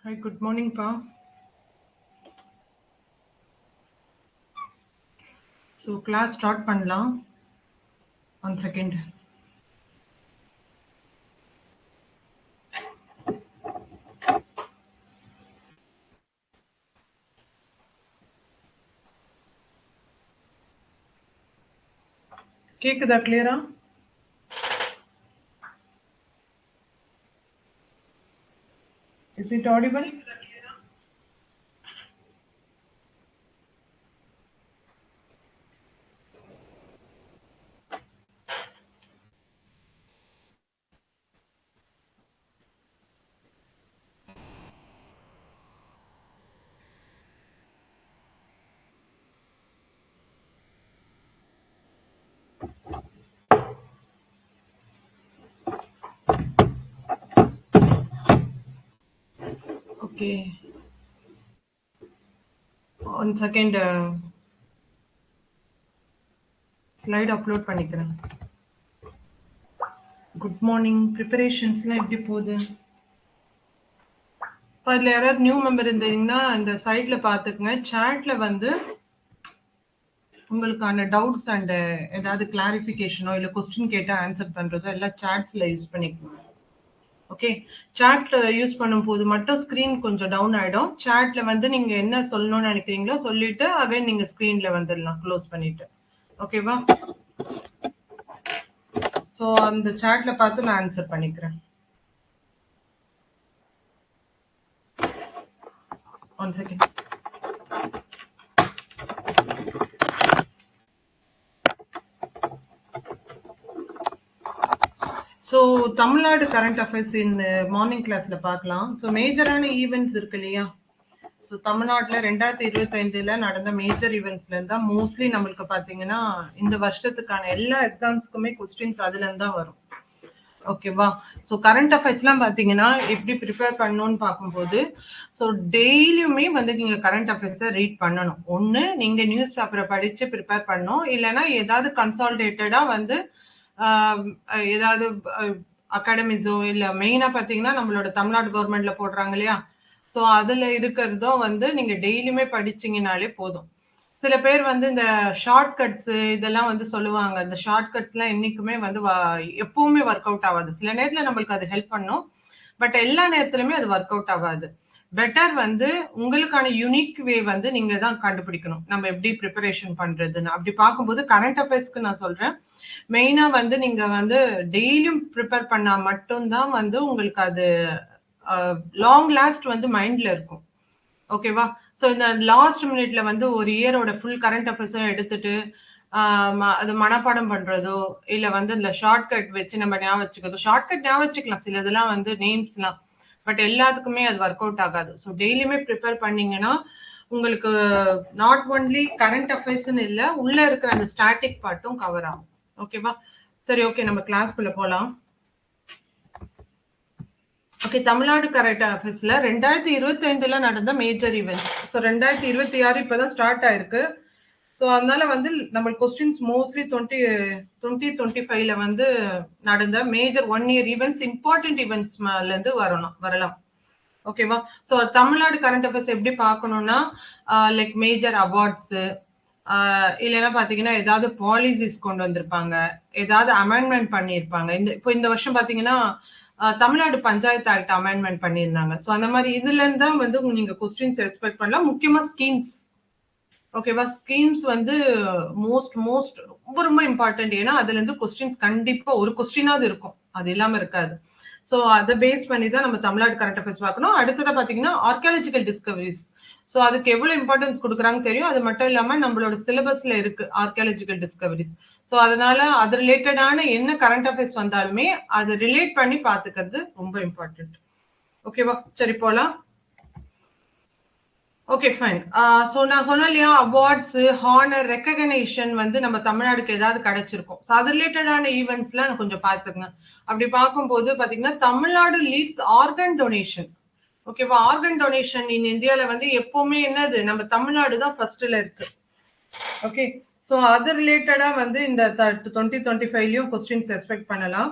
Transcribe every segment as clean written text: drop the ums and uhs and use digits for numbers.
Hi, good morning, Pa. So, class start பண்ணலாம். One second. கேக்குதா clear-ஆ? Is it audible? Okay. One second. Slide upload பண்ணிக்கிறேன். Good morning. Preparationsலாம் எப்படி போகுது? இப்போ அதில் யாராவது நியூ மெம்பர் இருந்தீங்கன்னா அந்த சைட்ல பார்த்துக்குங்க. சாட்ல வந்து உங்களுக்கான டவுட்ஸ் அண்ட் ஏதாவது கிளாரிஃபிகேஷனோ இல்லை கொஸ்டின் கேட்டால் ஆன்சர் பண்ணுறதோ எல்லாம் சாட்ஸில் யூஸ் பண்ணிக்கோங்க. ஓகே, சாட்ல யூஸ் பண்ணும்போது மட்டும் ஸ்க்ரீன் கொஞ்சம் டவுன் ஆயிடும். சாட்ல வந்து நீங்க என்ன சொல்லணும்னு நினைக்கிறீங்களோ சொல்லிட்டு அகைன் நீங்க ஸ்க்ரீன்ல வந்துடலாம் க்ளோஸ் பண்ணிட்டு. ஓகேவா? ஸோ அந்த சாட்ல பார்த்து நான் ஆன்சர் பண்ணிக்கிறேன். One second. So Tamil Nadu current affairs இந்த மார்னிங் கிளாஸ்ல பார்க்கலாம். ஸோ மேஜரான ஈவெண்ட்ஸ் இருக்கு இல்லையா? ஸோ தமிழ்நாட்டில் 2025 நடந்த மேஜர் ஈவெண்ட்ஸ்ல இருந்தா மோஸ்ட்லி நம்மளுக்கு பார்த்தீங்கன்னா இந்த வருஷத்துக்கான எல்லா எக்ஸாம்ஸ்க்குமே கொஸ்டின்ஸ் அதுல இருந்தா வரும். ஓகேவா? ஸோ கரண்ட் அஃபேர்ஸ்லாம் பார்த்தீங்கன்னா எப்படி ப்ரிப்பேர் பண்ணணும்னு பார்க்கும்போது ஸோ டெய்லியுமே வந்து நீங்கள் கரண்ட் அஃபேர்ஸை ரீட் பண்ணணும். ஒன்று நீங்கள் நியூஸ் பேப்பரை படித்து ப்ரிப்பேர் பண்ணணும், இல்லைன்னா ஏதாவது கன்சால்டேட்டடாக வந்து ஏதாவது அகாடமிஸோ இல்லை மெயினாக பார்த்தீங்கன்னா நம்மளோட தமிழ்நாடு கவர்மெண்ட்ல போடுறாங்க இல்லையா? ஸோ அதில் இருக்கிறதோ வந்து நீங்கள் டெய்லியுமே படிச்சிங்கனாலே போதும். சில பேர் வந்து இந்த ஷார்ட் கட்ஸ் இதெல்லாம் வந்து சொல்லுவாங்க. இந்த ஷார்ட் கட்ஸ்லாம் என்னைக்குமே வந்து எப்பவுமே ஒர்க் அவுட் ஆகாது. சில நேரத்துல நம்மளுக்கு அது ஹெல்ப் பண்ணும், பட் எல்லா நேரத்துலயுமே அது ஒர்க் அவுட் ஆகாது. பெட்டர் வந்து உங்களுக்கான யூனிக் வே வந்து நீங்க தான் கண்டுபிடிக்கணும். நம்ம எப்படி ப்ரிப்பரேஷன் பண்றதுன்னு. அப்படி பார்க்கும்போது கரண்ட் அஃபேர்ஸ்க்கு நான் சொல்றேன், மெயினா வந்து நீங்க வந்து டெய்லியும் ப்ரிப்பேர் பண்ணா மட்டும்தான் வந்து உங்களுக்கு அது லாங் லாஸ்ட் வந்து மைண்ட்ல இருக்கும். ஓகேவா? ஸோ இந்த லாஸ்ட் மினிட்ல வந்து ஒரு இயரோட ஃபுல் கரண்ட் அஃபேர்ஸும் எடுத்துட்டு அது மனப்பாடம் பண்றதோ இல்ல வந்து இந்த ஷார்ட்கட் வச்சு நம்ம ஞாபகம் வச்சுக்கிறதோ, ஷார்ட்கட் ஞாபகம் வச்சுக்கலாம் சில இதெல்லாம் வந்து நேம்ஸ்லாம், பட் எல்லாத்துக்குமே அது ஒர்க் அவுட் ஆகாது. ஸோ டெய்லியுமே ப்ரிப்பேர் பண்ணீங்கன்னா உங்களுக்கு நாட் ஒன்லி கரண்ட் அஃபேர்ஸ்ன்னு இல்லை, உள்ள இருக்கிற அந்த ஸ்டாட்டிக் பார்ட்டும் கவர் ஆகும். ஓகேவா? சரி, ஓகே, நம்ம கிளாஸ்க்குள்ள போலாம். ஓகே, தமிழ்நாடு கரண்ட் அஃபேர்ஸ்ல 2025 நடந்த மேஜர் ஈவெண்ட். ஸோ 2026 இப்பதான் ஸ்டார்ட் ஆயிருக்கு. ஸோ அதனால வந்து நம்ம கொஸ்டின்ஸ் மோஸ்ட்லி 2025 வந்து நடந்த மேஜர் 1 இயர் ஈவெண்ட்ஸ், இம்பார்ட்டன்ட் ஈவெண்ட்ஸ்ல இருந்து வரலாம். ஓகேவா? ஸோ தமிழ்நாடு கரண்ட் அஃபேர்ஸ் எப்படி பார்க்கணும்னா லைக் மேஜர் அவார்ட்ஸ், இல்லைன்னா பாத்தீங்கன்னா ஏதாவது பாலிசிஸ் கொண்டு வந்திருப்பாங்க, ஏதாவது அமெண்ட்மெண்ட் பண்ணியிருப்பாங்க. இப்போ இந்த வருஷம் பாத்தீங்கன்னா தமிழ்நாடு பஞ்சாயத்து ஆக்ட் அமெண்ட்மெண்ட் பண்ணியிருந்தாங்க. ஸோ அந்த மாதிரி இதுல இருந்து தான் வந்து நீங்க கொஸ்டின்ஸ் எக்ஸ்பெக்ட் பண்ணலாம். முக்கியமா ஸ்கீம்ஸ். ஓகேவா? ஸ்கீம்ஸ் வந்து மோஸ்ட் ரொம்ப ரொம்ப இம்பார்ட்டன்ட். ஏன்னா அதுல இருந்து கொஸ்டின்ஸ் கண்டிப்பா ஒரு கொஸ்டினாவது இருக்கும், அது இல்லாம இருக்காது. ஸோ அதை பேஸ் பண்ணி தான் நம்ம தமிழ்நாடு கரண்ட் அஃபேர்ஸ் பார்க்கணும். அடுத்ததா பாத்தீங்கன்னா ஆர்கியாலஜிக்கல் டிஸ்கவரிஸ். ஸோ அதுக்கு எவ்வளவு இம்பார்ட்டன்ஸ் கொடுக்குறாங்க தெரியும். அது மட்டும் இல்லாம நம்மளோட சிலபஸ்ல இருக்கு ஆர்கியாலஜிக்கல் டிஸ்கவரிஸ். ஸோ அதனால அது ரிலேட்டடான என்ன கரண்ட் அஃபேர்ஸ் வந்தாலுமே அதை ரிலேட் பண்ணி பாத்துக்கிறது ரொம்ப இம்பார்ட்டன்ட். ஓகேவா? சரி, போலாம். Okay, fine. ஸோ நான் சொன்னேன் இல்லையா, அவார்ட்ஸ், ஹானர், ரெக்கக்னேஷன் வந்து நம்ம தமிழ்நாடுக்கு ஏதாவது கிடைச்சிருக்கும். ஸோ அது ரிலேட்டடான ஈவெண்ட்ஸ்லாம் கொஞ்சம் பார்த்துக்குங்க. அப்படி பார்க்கும்போது பார்த்தீங்கன்னா தமிழ்நாடு லீட்ஸ் ஆர்கன் டொனேஷன். ஓகேவா? ஆர்கன் டொனேஷன் இன் இந்தியாவில் வந்து எப்பவுமே என்னது, நம்ம தமிழ்நாடு தான் ஃபர்ஸ்ட்ல இருக்கு. ஓகே, ஸோ அது ரிலேட்டடா வந்து இந்த 2025லயும் கொஸ்டின்ஸ் எக்ஸ்பெக்ட் பண்ணலாம்.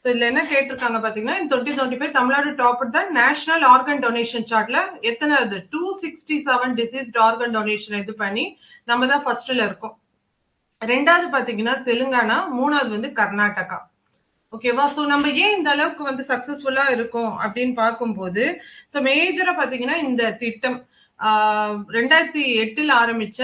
ஸோ இதுல என்ன கேட்டிருக்காங்க பாத்தீங்கன்னா, in 2025 Tamil Nadu top the national organ donation சார்ட்ல எத்தனை 267 டிசீஸ்ட் ஆர்கன் டொனேஷன் இது பண்ணி நம்ம தான் ஃபர்ஸ்ட்ல இருக்கோம். ரெண்டாவது பாத்தீங்கன்னா தெலுங்கானா, மூணாவது வந்து கர்நாடகா. ஓகேவா? சோ நம்ம ஏன் இந்த அளவுக்கு வந்து சக்சஸ்ஃபுல்லா இருக்கோம் அப்படின்னு பார்க்கும்போது, சோ மேஜரா பாத்தீங்கன்னா இந்த திட்டம் 2008 ஆரம்பிச்ச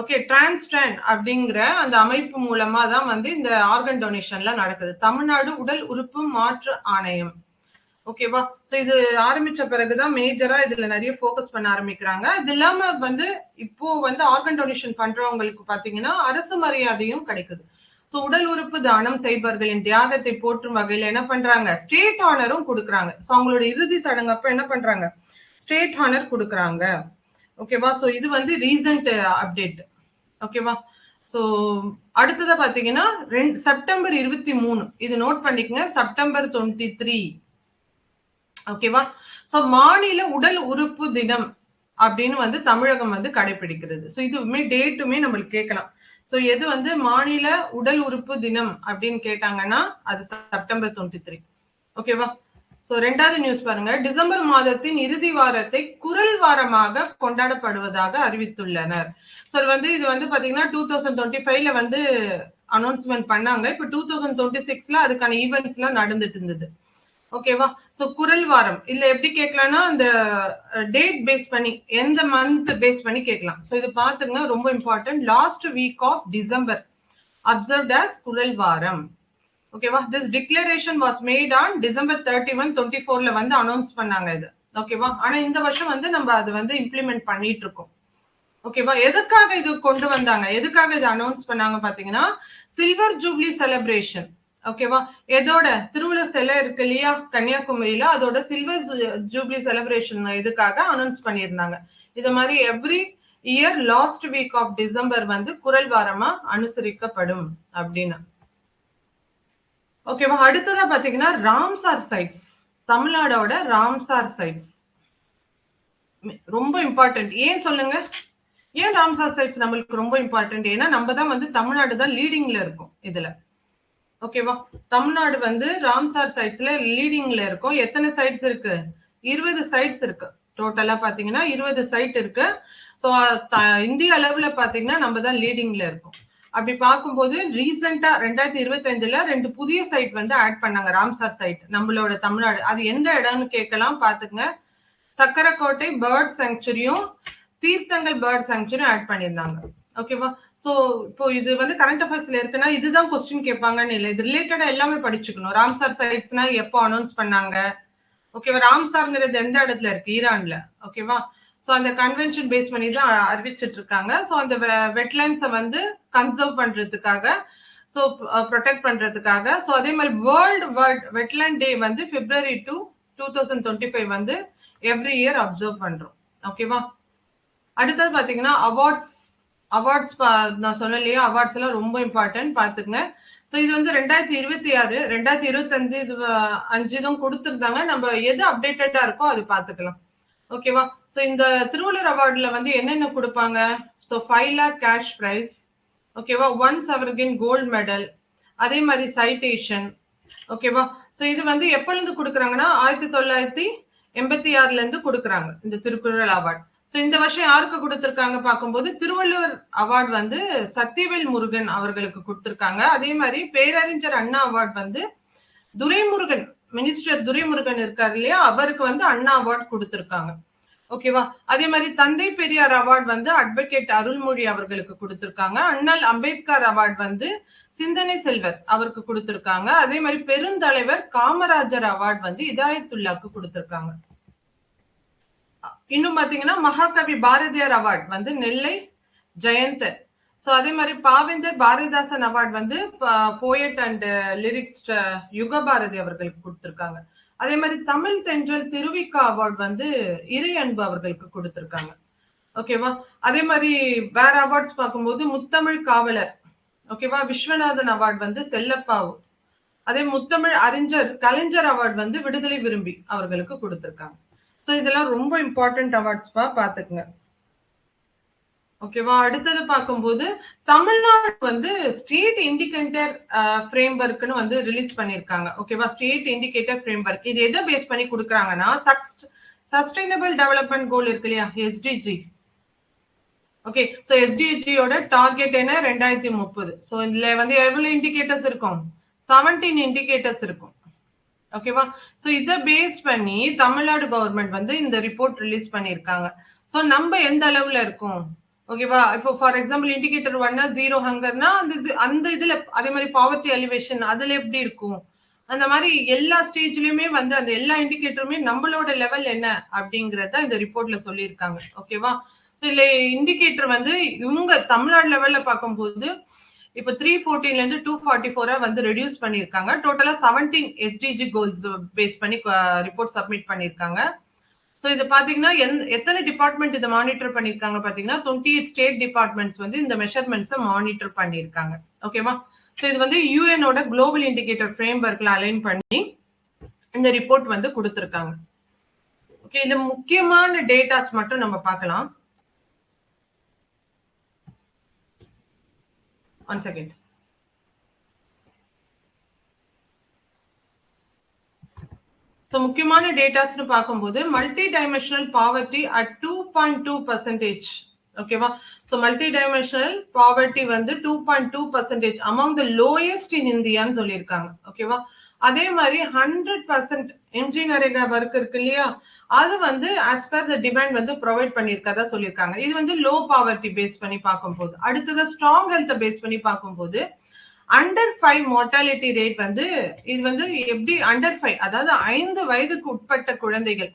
ஓகே டிரான்ஸ்ட்ரான் அப்படிங்கிற அந்த அமைப்பு மூலமா தான் வந்து இந்த ஆர்கன் டொனேஷன்ல நடக்குது. தமிழ்நாடு உடல் உறுப்பு மாற்று ஆணையம். ஓகேவா? சோ இது ஆரம்பிச்ச பிறகுதான் மேஜரா இதுல நிறைய ஃபோக்கஸ் பண்ண ஆரம்பிக்கிறாங்க. இது இல்லாம வந்து இப்போ வந்து ஆர்கன் டொனேஷன் பண்றவங்களுக்கு பாத்தீங்கன்னா அரசு மரியாதையும் கிடைக்குது. சோ உடல் உறுப்பு தானம் செய்பவர்களின் தியாகத்தை போற்றும் வகையில என்ன பண்றாங்க, ஸ்டேட் ஆனரும் கொடுக்குறாங்க. சோ அவங்களோட இறுதி சடங்கு அப்ப என்ன பண்றாங்க, ஸ்டேட் ஆனர் கொடுக்குறாங்க. ஓகேவா? சோ இது வந்து ரீசன்ட் அப்டேட். ஓகேவா? சோ அடுத்ததா பாத்தீங்கன்னா செப்டம்பர் 23 இது நோட் பண்ணிக்கங்க, செப்டம்பர் 23. ஓகேவா? சோ மாநில உடல் உறுப்பு தினம் அப்படின்னு வந்து தமிழகம் வந்து கடைபிடிக்கிறது. சோ இதுவுமே டேட்டுமே நம்மளுக்கு கேட்கலாம். சோ எது வந்து மாநில உடல் உறுப்பு தினம் அப்படின்னு கேட்டாங்கன்னா அது செப்டம்பர் 23. ஓகேவா? சோ ரெண்டாவது நியூஸ் பாருங்க, டிசம்பர் மாதத்தின் இறுதி வாரத்தை குரல் வாரமாக கொண்டாடப்படுவதாக அறிவித்துள்ளனர். சோ வந்து இது வந்து பாத்தீங்கன்னா 2025ல வந்து அனௌன்ஸ்மெண்ட் பண்ணாங்க. இப்ப 2026ல அதுக்கான ஈவெண்ட்ஸ் எல்லாம் நடந்துட்டு இருந்தது. ஓகேவா? சோ குரல் வாரம் இல்ல எப்படி கேட்கலாம்னா அந்த டேட் பேஸ் பண்ணி எந்த மந்த் பேஸ் பண்ணி கேட்கலாம். சோ இது பாத்துங்க ரொம்ப important. Last week of December observed as குரல் வாரம். ஓகேவா? This declaration was made on December 31, 24ல வந்து அனௌன்ஸ் பண்ணாங்க இது. ஓகேவா? ஆனா இந்த வருஷம் வந்து நம்ம அது வந்து இம்ப்ளிமெண்ட் பண்ணிட்டு இருக்கோம். ஓகேவா? எதுக்காக இது கொண்டு வந்தாங்க, எதுக்காக இது அனௌன்ஸ் பண்ணாங்க பாத்தீங்கன்னா சில்வர் ஜூப்ளி செலிப்ரேஷன். ஓகேவா? எதோட திருவள்ளுவர் சிலை இருக்கு இல்லையா கன்னியாகுமரியில, அதோட சில்வர் ஜூப்ளி செலிப்ரேஷன் இதுக்காக அனௌன்ஸ் பண்ணியிருந்தாங்க. இது மாதிரி every year last week of December வந்து குரல் வாரமா அனுசரிக்கப்படும் அப்படின்னு. ஓகேவா? அடுத்ததா பாத்தீங்கன்னா ராம்சார் சைட்ஸ், தமிழ்நாடோட ராம்சார் சைட்ஸ் ரொம்ப இம்பார்ட்டன்ட். ஏன் சொல்லுங்க, ஏன் ராம்சார் சைட்ஸ் நம்மளுக்கு ரொம்ப இம்பார்ட்டன்ட்? ஏன்னா நம்ம தான் வந்து தமிழ்நாடு தான் லீடிங்ல இருக்கும் இதுல. ஓகேவா? தமிழ்நாடு வந்து ராம்சார் சைட்ஸ்ல லீடிங்ல இருக்கும். எத்தனை சைட்ஸ் இருக்கு, 20 சைட்ஸ் இருக்கு. டோட்டலா பாத்தீங்கன்னா 20 சைட் இருக்கு. சோ இந்திய அளவுல பாத்தீங்கன்னா நம்ம தான் லீடிங்ல இருக்கும். அப்படி பார்க்கும்போது ரீசெண்டா 2025ல 2 புதிய சைட் வந்து ஆட் பண்ணாங்க, ராம்சார் சைட் நம்மளோட தமிழ்நாடு. அது எந்த இடம்னு கேட்கலாம், பாத்துங்க. சக்கரக்கோட்டை பேர்ட் சாங்சுரியும் தீர்த்தங்கள் பேர்ட் சாங்சுரியும் ஆட் பண்ணியிருந்தாங்க. ஓகேவா? சோ இப்போ இது வந்து கரண்ட் அஃபேர்ஸ்ல இருக்குன்னா இதுதான் கொஸ்டின் கேட்பாங்கன்னு இல்லை, இது ரிலேட்டடா எல்லாமே படிச்சுக்கணும். ராம்சார் சைட்ஸ்னா எப்போ அனௌன்ஸ் பண்ணாங்க, ஓகேவா? ராம்சார்ங்கிறது எந்த இடத்துல இருக்கு, ஈரான்ல. ஓகேவா? சோ அந்த கன்வென்ஷன் பேஸ் பண்ணி தான் அறிவிச்சிட்டு இருக்காங்க. சோ அந்த வெட்லைன்ஸை வந்து கன்சர்வ் பண்றதுக்காக, சோ ப்ரொடெக்ட் பண்றதுக்காக. சோ அதே மாதிரி வேர்ல்ட் வெட்லேண்ட் டே வந்து February 2, 2025 வந்து எவ்ரி இயர் அப்சர்வ் பண்றோம். ஓகேவா? அடுத்தது பாத்தீங்கன்னா அவார்ட்ஸ் நான் சொன்னலையே, அவார்ட்ஸ் எல்லாம் ரொம்ப இம்பார்ட்டன்ட் பாத்துங்க. சோ இது வந்து 2026, 2025 இது 5 இதுவும் கொடுத்திருந்தாங்க. நம்ம எது அப்டேட்டடா இருக்கோ அது பாத்துக்கலாம். ஓகேவா? சோ இந்த திருவள்ளுவர் அவார்ட்ல வந்து என்னென்ன கொடுப்பாங்க, சோ 5 lakh கேஷ் பிரைஸ். ஓகேவா? 1 சவரகின் கோல்ட் மெடல், அதே மாதிரி சைட்டேஷன். ஓகேவா? சோ இது வந்து எப்ப இருந்து கொடுக்குறாங்கன்னா 1986ல இருந்து கொடுக்குறாங்க இந்த திருக்குறள் அவார்ட். சோ இந்த வருஷம் யாருக்கு கொடுத்திருக்காங்க பார்க்கும்போது திருவள்ளுவர் அவார்ட் வந்து சத்தியவேல் முருகன் அவர்களுக்கு கொடுத்திருக்காங்க. அதே மாதிரி பேரறிஞர் அண்ணா அவார்ட் வந்து துரைமுருகன், மினிஸ்டர் துரைமுருகன் இருக்காரு இல்லையா, அவருக்கு வந்து அண்ணா அவார்ட் கொடுத்திருக்காங்க. ஓகேவா? அதே மாதிரி தந்தை பெரியார் அவார்ட் வந்து அட்வொகேட் அருள்மொழி அவர்களுக்கு கொடுத்திருக்காங்க. அண்ணல் அம்பேத்கர் அவார்ட் வந்து சிந்தனை செல்வர் அவருக்கு கொடுத்திருக்காங்க. அதே மாதிரி பெருந்தலைவர் காமராஜர் அவார்ட் வந்து இதாயத்துல்லாக்கு கொடுத்திருக்காங்க. இன்னும் பாத்தீங்கன்னா மகாகவி பாரதியார் அவார்ட் வந்து நெல்லை ஜெயந்த். சோ அதே மாதிரி பாவேந்தர் பாரதிதாசன் அவார்ட் வந்து போயட் அண்ட் லிரிக்ஸ் யுக பாரதி அவர்களுக்கு கொடுத்திருக்காங்க. அதே மாதிரி தமிழ் தென்றல் திருவிக்கா அவார்ட் வந்து இறை அன்பு அவர்களுக்கு கொடுத்திருக்காங்க. ஓகேவா? அதே மாதிரி வேற அவார்ட்ஸ் பார்க்கும்போது முத்தமிழ் காவலர், ஓகேவா, விஸ்வநாதன் அவார்ட் வந்து செல்லப்பாவு. அதே முத்தமிழ் அறிஞர் கலைஞர் அவார்ட் வந்து விடுதலை விரும்பி அவர்களுக்கு கொடுத்திருக்காங்க. சோ இதெல்லாம் ரொம்ப இம்பார்ட்டன்ட் அவார்ட்ஸ் பாத்துக்குங்க. ஓகேவா? அடுத்தது பார்க்கும்போது தமிழ்நாடு வந்து ஸ்டேட் இண்டிகேட்டர் ஃப்ரேம்வொர்க்னு வந்து ரிலீஸ் பண்ணியிருக்காங்க. ஓகேவா? ஸ்டேட் இண்டிகேட்டர் ஃப்ரேம்வொர்க் இது எதை பேஸ் பண்ணி கொடுக்குறாங்கன்னா சஸ்டைனபிள் டெவலப்மெண்ட் கோல் இருக்கு இல்லையா, எஸ்டிஜி. ஓகே, ஸோ எஸ்டிஜியோட டார்கெட் என்ன 2030. ஸோ இதுல வந்து எவ்வளவு இண்டிகேட்டர்ஸ் இருக்கும்? 17 இண்டிகேட்டர்ஸ் இருக்கும். ஓகேவா? ஸோ இதை பேஸ் பண்ணி தமிழ்நாடு கவர்மெண்ட் வந்து இந்த ரிப்போர்ட் ரிலீஸ் பண்ணியிருக்காங்க. ஸோ நம்ம எந்த அளவுல இருக்கும்? ஓகேவா? இப்போ ஃபார் எக்ஸாம்பிள் இண்டிகேட்டர் 1 0 ஹங்கர்னா அந்த இதுல அதே மாதிரி பாவர்ட்டி எலிவேஷன் அதுல எப்படி இருக்கும்? அந்த மாதிரி எல்லா ஸ்டேஜ்லயுமே வந்து அந்த எல்லா இண்டிகேட்டருமே நம்மளோட லெவல் என்ன அப்படிங்கறத இந்த ரிப்போர்ட்ல சொல்லியிருக்காங்க. ஓகேவா? இதுல இண்டிகேட்டர் வந்து இவங்க தமிழ்நாடு லெவல்ல பார்க்கும்போது இப்ப 314 இருந்து 244 வந்து ரெடியூஸ் பண்ணிருக்காங்க. டோட்டலா 17 எஸ்டிஜி கோல்ஸ் பேஸ் பண்ணி ரிப்போர்ட் சப்மிட் பண்ணிருக்காங்க. சோ இது பாத்தீங்கன்னா எத்தனை டிபார்ட்மெண்ட் இதை மானிட்டர் பண்ணிருக்காங்க பாத்தீங்கன்னா 28 ஸ்டேட் டிபார்ட்மெண்ட்ஸ் வந்து இந்த மெஷர்மெண்ட்ஸை மானிட்டர் பண்ணிருக்காங்க. ஓகேவா? சோ இது வந்து யூஎனோட குளோபல் இண்டிகேட்டர் ஃப்ரேம்வொர்க்ல அலைன் பண்ணி இந்த ரிப்போர்ட் வந்து கொடுத்திருக்காங்க. ஓகே, இதுல முக்கியமான டேட்டாஸ் மட்டும் நம்ம பார்க்கலாம். One second. ஸோ முக்கியமான டேட்டாஸ்னு பார்க்கும்போது மல்டி டைமென்ஷனல் பாவர்ட்டி அட் 2.2%. ஓகேவா? ஸோ மல்டி டைமென்ஷனல் பாவர்ட்டி வந்து 2.2% அமாங் த லோயஸ்ட் இன் இந்தியான்னு சொல்லியிருக்காங்க. ஓகேவா? அதே மாதிரி 100% எம்ஜி நரேகா ஒர்க் இருக்கு இல்லையா, அது வந்து ஆஸ் பர் த டிமாண்ட் வந்து ப்ரொவைட் பண்ணியிருக்கதா சொல்லியிருக்காங்க. இது வந்து லோ பாவர்ட்டி பேஸ் பண்ணி பார்க்கும்போது. அடுத்தது ஸ்ட்ராங் ஹெல்த் பேஸ் பண்ணி பார்க்கும்போது அண்டர் 5 மார்டாலிட்டி ரேட் வந்து இது வந்து எப்படி அண்டர் 5 அதாவது 5 வயதுக்கு உட்பட்ட குழந்தைகள்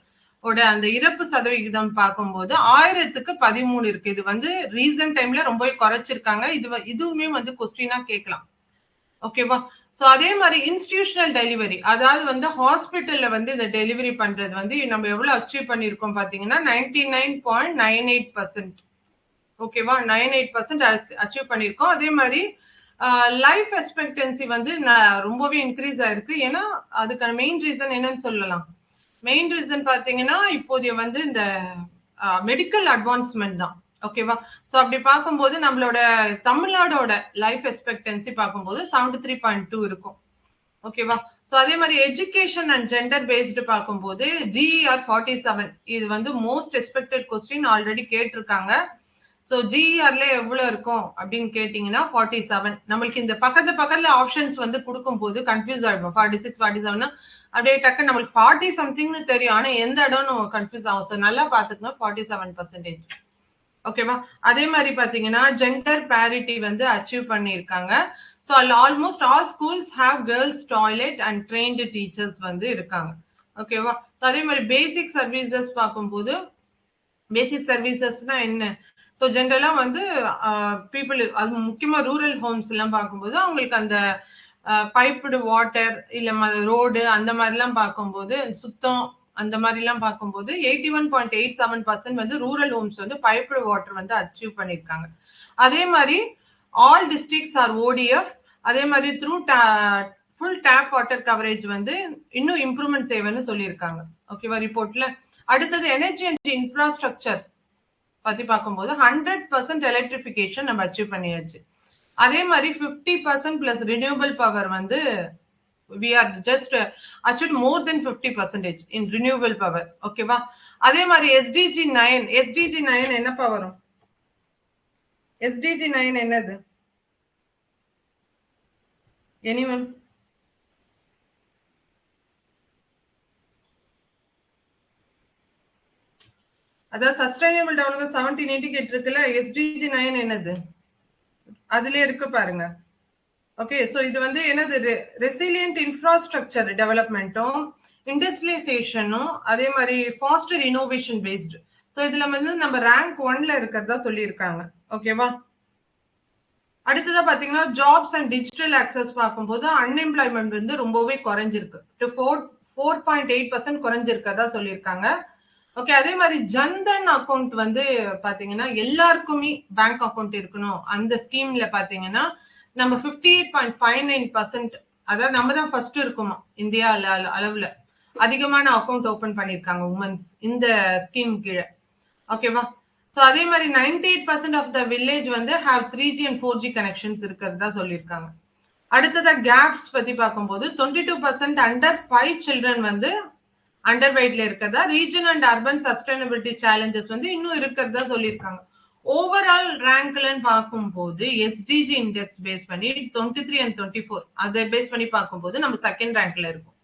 அந்த இறப்பு சதவிகிதம் பார்க்கும்போது 1000க்கு 13 இருக்கு. இது வந்து ரீசன்ட் டைம்ல ரொம்பவே குறைச்சிருக்காங்க. இதுவுமே வந்து கொஸ்டினா கேட்கலாம். ஓகேவா? சோ அதே மாதிரி இன்ஸ்டிடியூஷனல் டெலிவரி அதாவது வந்து ஹாஸ்பிட்டல்ல வந்து இந்த டெலிவரி பண்றது வந்து நம்ம எவ்வளவு அச்சீவ் பண்ணிருக்கோம் பாத்தீங்கன்னா 99.98%. ஓகேவா? 98% அச்சீவ் பண்ணிருக்கோம். அதே மாதிரி லைஃப் எக்ஸ்பெக்டன்சி வந்து ரொம்பவே இன்க்ரீஸ் ஆயிருக்கு. ஏன்னா அதுக்கான மெயின் ரீசன் என்னன்னு சொல்லலாம். மெயின் ரீசன் பாத்தீங்கன்னா இப்போதைய வந்து இந்த மெடிக்கல் அட்வான்ஸ்மெண்ட் தான். ஓகேவா? சோ அப்படி பார்க்கும்போது நம்மளோட தமிழ்நாடோட லைஃப் எக்ஸ்பெக்டன்சி பார்க்கும்போது 73.2 இருக்கும். ஓகேவா? சோ அதே மாதிரி எஜுகேஷன் அண்ட் ஜெண்டர் பேஸ்டு பார்க்கும்போது GER 47 இது வந்து மோஸ்ட் எக்ஸ்பெக்டட் கொஸ்டின் ஆல்ரெடி கேட்டிருக்காங்க. சோ ஜிஇஆர்ல எவ்வளவு இருக்கும் அப்படின்னு கேட்டீங்கன்னா 47. நம்மளுக்கு இந்த பக்கத்துல ஆப்ஷன்ஸ் வந்து கொடுக்கும் போது கன்ஃபியூஸ் ஆயிடும். 46 47 அப்படியே டக்கு நம்மளுக்கு 40 சம்திங்னு தெரியும். ஆனா எந்த இடம்னு கன்ஃபியூஸ் ஆகும். ஸோ நல்லா பாத்துக்கோங்க 47%. ஓகேவா? அதே மாதிரி பாத்தீங்கன்னா ஜெண்டர் பேரிட்டி வந்து அச்சீவ் பண்ணியிருக்காங்க. So almost all schools have girls toilet and trained teachers வந்து இருக்காங்க. ஓகேவா? அதே மாதிரி பேசிக் சர்வீசஸ் பார்க்கும்போது பேசிக் சர்வீசஸ்னா என்ன? ஸோ ஜென்ரலா வந்து பீப்புள் அது முக்கியமா ரூரல் ஹோம்ஸ் எல்லாம் பார்க்கும்போது அவங்களுக்கு அந்த பைப்டு வாட்டர் இல்ல ரோடு அந்த மாதிரிலாம் பார்க்கும்போது சுத்தம் அந்த மாதிரிலாம் பார்க்கும்போது 81.87% வந்து ரூரல் ஹோம்ஸ் வந்து பைப்டு வாட்டர் வந்து அச்சீவ் பண்ணியிருக்காங்க. அதே மாதிரி ஆல் டிஸ்ட்ரிக்ட்ஸ் ஆர் ஓடிஎஃப். அதே மாதிரி through full tap water coverage வந்து இன்னும் இம்ப்ரூவ்மெண்ட் தேவைன்னு சொல்லியிருக்காங்க. ஓகேவா? ரிப்போர்ட்ல அடுத்தது எனர்ஜி அண்ட் இன்ஃப்ராஸ்ட்ரக்சர் பத்தி பார்க்கும்போது 100% எலக்ட்ரிபிகேஷன் நம்ம அச்சீவ் பண்ணியாச்சு. அதே மாதிரி 50% பிளஸ் ரினியூவபிள் பவர் வந்து we are just achieved more than 50% in renewable power. ஓகேவா? அதே மாதிரி SDG 9 என்னப்பா வரும்? SDG 9 என்னது? anyone? அதாவது சஸ்டைனபிள் டெவலப்மெண்ட் 17 இண்டிகேட்டர் இருக்குல்ல, SDG 9 என்னது? அதுல இருக்கு பாருங்க. ஓகே, சோ இது வந்து என்னது ரெசிலியன்ட் இன்ஃப்ராஸ்ட்ரக்சர் டெவலப்மெண்ட்டும் இண்டஸ்ட்ரியலைசேஷனும் அதே மாதிரி ஃபாஸ்டர் இனோவேஷன் பேஸ்டு. சோ இதுல வந்து நம்ம ரேங்க் 1ல இருக்கிறதா சொல்லியிருக்காங்க. ஓகேவா? அடுத்ததா பாத்தீங்கன்னா ஜாப்ஸ் அண்ட் டிஜிட்டல் ஆக்சஸ் பார்க்கும்போது அன்எம்ப்ளாய்மெண்ட் வந்து ரொம்பவே குறைஞ்சிருக்கு. 4.8% குறைஞ்சிருக்கதா சொல்லியிருக்காங்க. ஓகே, அதே மாதிரி ஜன்தன் அக்கௌண்ட் வந்து பாத்தீங்கன்னா எல்லாருக்குமே பேங்க் அக்கௌண்ட் இருக்கணும். அந்த ஸ்கீம்ல பாத்தீங்கன்னா நம்ம 58.59%, அதாவது நம்ம தான் ஃபர்ஸ்ட் இருக்குமா இந்தியா அளவுல அதிகமான அக்கௌண்ட் ஓபன் பண்ணிருக்காங்க உமன்ஸ் இந்த ஸ்கீம் கீழே. ஓகேவா? ஸோ அதே மாதிரி 98% ஆஃப் த வில்லேஜ் வந்து have 3G and 4G connections இருக்கிறதா சொல்லியிருக்காங்க. அடுத்ததா கேப்ஸ் பத்தி பார்க்கும்போது 22% அண்டர் 5 சில்ட்ரன் வந்து அண்டர் வெயிட்ல இருக்கிறதா, region and urban sustainability challenges வந்து இன்னும் இருக்கிறதா சொல்லியிருக்காங்க. ஓவரால் ரேங்க்ல பார்க்கும்போது எஸ்டிஜி இண்டெக்ஸ் பேஸ் பண்ணி 23 அண்ட் 24 அதை பேஸ் பண்ணி பார்க்கும்போது நம்ம செகண்ட் ரேங்க்ல இருக்கும்.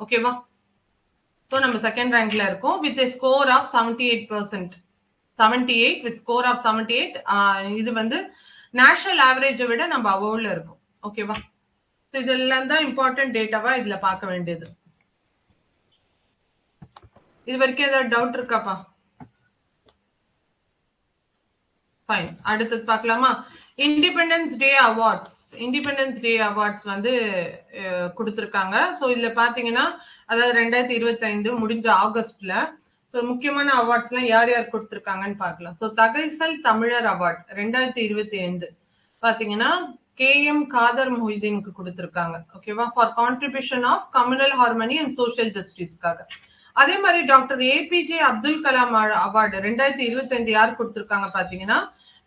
ஓகேவா? ஸோ நம்ம செகண்ட் ரேங்க்ல இருக்கோம் with score of 78%. 78 with score of 78. இது வந்து நேஷனல் ஆவரேஜை விட நம்ம அபோவ்ல இருக்கும். ஓகேவா? ஸோ இதெல்லாம் தான் இம்பார்ட்டன்ட் டேட்டாவா இதுல பார்க்க வேண்டியது. இது வரைக்கும் ஏதாவது டவுட் இருக்காப்பா? ஃபைன். அடுத்தது பார்க்கலாமா? Independence day awards. Independence day awards வந்து கொடுத்துருக்காங்க. ஸோ இதுல பாத்தீங்கன்னா அதாவது 2025 முடிஞ்ச ஆகஸ்ட்ல ஸோ முக்கியமான அவார்ட்ஸ்லாம் யார் யார் கொடுத்துருக்காங்கன்னு பார்க்கலாம். ஸோ தகைசல் தமிழர் அவார்ட் 2025 பாத்தீங்கன்னா KM காதர் மொஹிதீனுக்கு கொடுத்துருக்காங்க. ஓகேவா? For contribution of communal harmony and social ஜஸ்டிஸ்க்காக. அதே மாதிரி doctor APJ Abdul Kalam award 2025 யார் கொடுத்துருக்காங்க பாத்தீங்கன்னா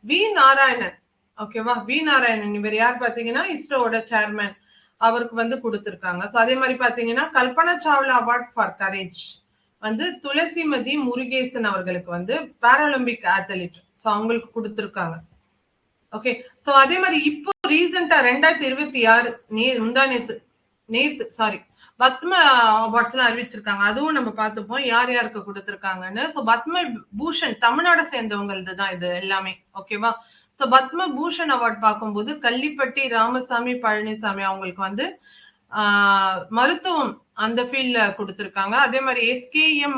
வி நாராயணன். ஓகேவா? வி நாராயணன் இவர் யார் பாத்தீங்கன்னா இஸ்ரோவோட சேர்மன், அவருக்கு வந்து கொடுத்திருக்காங்க. ஸோ அதே மாதிரி பாத்தீங்கன்னா Kalpana Chawla award for courage வந்து துளசிமதி முருகேசன் அவர்களுக்கு வந்து பாராலிம்பிக் அத்லீட், ஸோ அவங்களுக்கு கொடுத்திருக்காங்க. ஓகே. ஸோ அதே மாதிரி இப்போ ரீசெண்டா 2026 நேத்து சாரி பத்ம அவார்ட்ஸ் எல்லாம் அறிவிச்சிருக்காங்க. அதுவும் நம்ம பார்த்துப்போம் யார் யாருக்கு கொடுத்திருக்காங்கன்னு. ஸோ பத்ம பூஷன் தமிழ்நாடு சேர்ந்தவங்களது தான் இது எல்லாமே. ஓகேவா? ஸோ பத்ம பூஷன் அவார்ட் பார்க்கும்போது கள்ளிப்பட்டி ராமசாமி பழனிசாமி அவங்களுக்கு வந்து மருத்துவம் அந்த ஃபீல்ட்ல கொடுத்திருக்காங்க. அதே மாதிரி SKM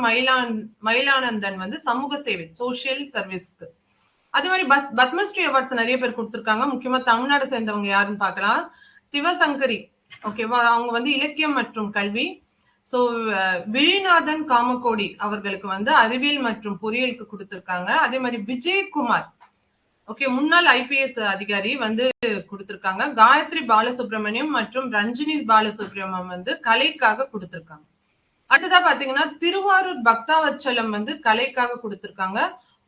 மயிலானந்தன் வந்து சமூக சேவை சோசியல் சர்வீஸ்க்கு. அதே மாதிரி பத்மஸ்ரீ அவார்ட்ஸ் நிறைய பேர் கொடுத்திருக்காங்க. முக்கியமா தமிழ்நாடு சேர்ந்தவங்க யாருன்னு பார்க்கலாம். சிவசங்கரி. ஓகேவா? அவங்க வந்து இலக்கியம் மற்றும் கல்வி. சோ விழிநாதன் காமகோடி அவர்களுக்கு வந்து அறிவியல் மற்றும் பொறியியலுக்கு கொடுத்திருக்காங்க. அதே மாதிரி விஜயகுமார் ஓகே முன்னாள் IPS அதிகாரி வந்து கொடுத்திருக்காங்க. காயத்ரி பாலசுப்ரமணியம் மற்றும் ரஞ்சினி பாலசுப்ரமணியம் வந்து கலைக்காக கொடுத்திருக்காங்க. அடுத்ததா பாத்தீங்கன்னா திருவாரூர் பக்தாவச்சலம் வந்து கலைக்காக கொடுத்திருக்காங்க.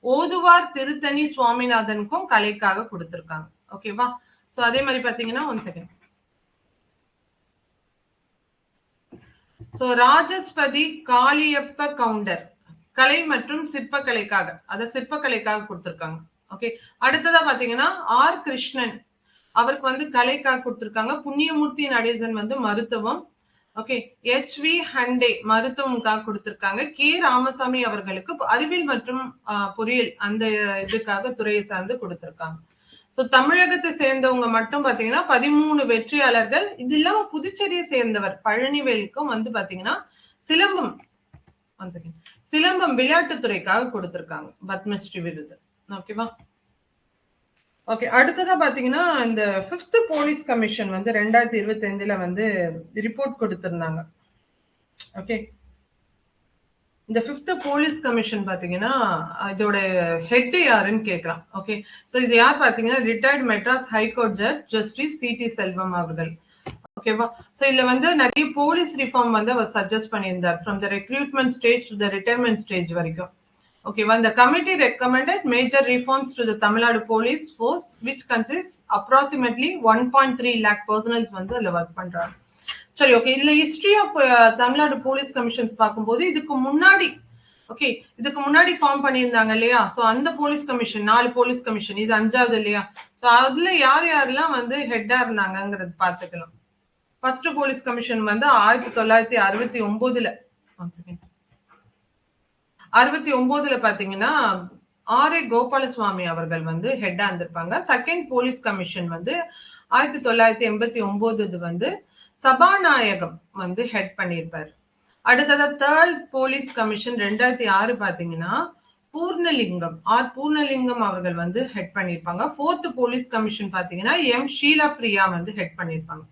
ஓதுவார் திருத்தணி சுவாமிநாதனுக்கும் கலைக்காக கொடுத்திருக்காங்க. ஓகேவா? சோ அதே மாதிரி பாத்தீங்கன்னா 1 செகண்ட். சோ ராஜஸ்பதி காளியப்ப கவுண்டர் கலை மற்றும் சிற்பக்கலைக்காக சிற்பக்கலைக்காக கொடுத்திருக்காங்க. ஓகே. அடுத்ததா பாத்தீங்கன்னா R கிருஷ்ணன் அவருக்கு வந்து கலைக்காக கொடுத்திருக்காங்க. புண்ணியமூர்த்தி நடேசன் வந்து மருத்துவம். ஓகே. HV ஹண்டே மருத்துவமுக்காக கொடுத்திருக்காங்க. K ராமசாமி அவர்களுக்கு அறிவியல் மற்றும் பொறியியல் அந்த இதுக்காக துறையை சார்ந்து கொடுத்திருக்காங்க. சோ தமிழகத்தை சேர்ந்தவங்க மட்டும் பாத்தீங்கன்னா 13 வெற்றியாளர்கள். இது இல்லாம புதுச்சேரியை சேர்ந்தவர் பழனிவேலுக்கும் வந்து பாத்தீங்கன்னா சிலம்பம் விளையாட்டுத்துறைக்காக கொடுத்திருக்காங்க பத்மஸ்ரீ விருது. ஓகேவா? ஓகே. அடுத்ததா பாத்தீங்கன்னா இந்த 5th போலீஸ் கமிஷன் வந்து 2025 வந்து ரிப்போர்ட் கொடுத்திருந்தாங்க. ஓகே. இந்த 5th போலீஸ் கமிஷன் பாத்தீங்கன்னா இதோட ஹெட் யாருன்னு கேட்கலாம். ஓகே. சோ இது யார் பாத்தீங்கன்னா retired Madras high court judge justice CT செல்வம் அவர்கள். ஓகேவா? சோ இதுல வந்து நிறைய போலீஸ் ரிஃபார்ம் வந்து அவர் சஜஸ்ட் பண்ணியிருந்தார் from the recruitment stage to the retirement stage வரைக்கும். ஓகேவா? the committee recommended major reforms to the Tamil Nadu police force which consists approximately 1.3 lakh personnel வந்து அதுல ஒர்க் பண்றாங்க. சரி, ஓகே. இதுல history of Tamil Nadu police commission பார்க்கும்போது இதுக்கு முன்னாடி ஃபார்ம் பண்ணியிருந்தாங்க இல்லையா? சோ அந்த போலீஸ் கமிஷன் 4 போலீஸ் கமிஷன், இது 5வது இல்லையா? சோ அதுல யார் யாரெல்லாம் வந்து ஹெட்டா இருந்தாங்கங்கிறது பார்த்துக்கலாம். ஃபர்ஸ்ட் போலீஸ் கமிஷன் வந்து 1969ல 69ல பாத்தீங்கன்னா R.A. கோபாலசுவாமி அவர்கள் வந்து ஹெட்டா இருந்திருப்பாங்க. செகண்ட் போலீஸ் கமிஷன் வந்து 1989 வந்து சபாநாயகம் வந்து ஹெட் பண்ணியிருப்பாரு. அடுத்ததா தேர்ட் போலீஸ் கமிஷன் 2006 பாத்தீங்கன்னா பூர்ணலிங்கம் அவர்கள் வந்து ஹெட் பண்ணியிருப்பாங்க. ஃபோர்த் போலீஸ் கமிஷன் பாத்தீங்கன்னா M. ஷீலா பிரியா வந்து ஹெட் பண்ணியிருப்பாங்க.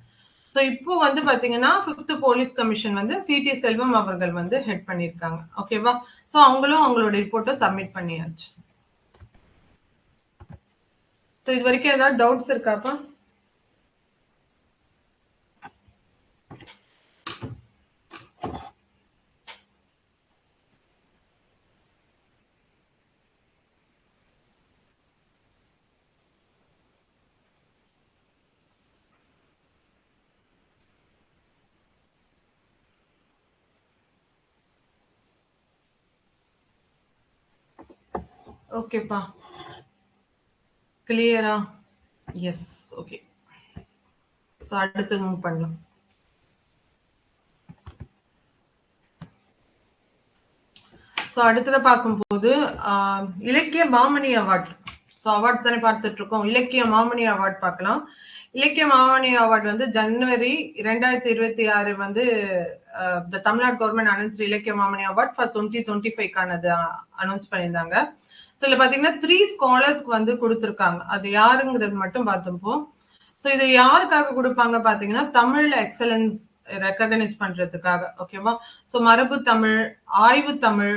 சோ இப்போ வந்து பாத்தீங்கன்னா 5th போலீஸ் கமிஷன் வந்து CT செல்வம் அவர்கள் வந்து ஹெட் பண்ணியிருக்காங்க. ஓகேவா? சோ அவங்களும் அவங்களோட ரிப்போர்ட்டை சப்மிட் பண்ணியாச்சு. சோ இது வரைக்கும் ஏதாவது டவுட்ஸ் இருக்காப்பா? ஓகேப்பா, கிளியரா? எஸ். ஓகே. ஸோ அடுத்து மூவ் பண்ணலாம். ஸோ அடுத்ததை பார்க்கும்போது இலக்கிய மாமணி அவார்ட். ஸோ அவார்ட்ஸ் தானே பார்த்துட்டு இருக்கோம். இலக்கிய மாமணி அவார்ட் பார்க்கலாம். இலக்கிய மாமணி அவார்ட் வந்து ஜனவரி 2026 வந்து தமிழ்நாடு கவர்மெண்ட் அனௌன்ஸ் இலக்கிய மாமணி அவார்ட் ஃபார் 2025க்கானது அனௌன்ஸ் பண்ணியிருந்தாங்க. ஸோ இதுல பாத்தீங்கன்னா 3 ஸ்காலர்ஸ்க்கு வந்து கொடுத்துருக்காங்க. அது யாருங்கிறது மட்டும் பார்த்துப்போம். ஸோ இது யாருக்காக கொடுப்பாங்க பாத்தீங்கன்னா தமிழ்ல எக்ஸலன்ஸ் ரெக்கக்னைஸ் பண்றதுக்காக. ஓகேவா? ஸோ மரபு தமிழ், ஆய்வு தமிழ்,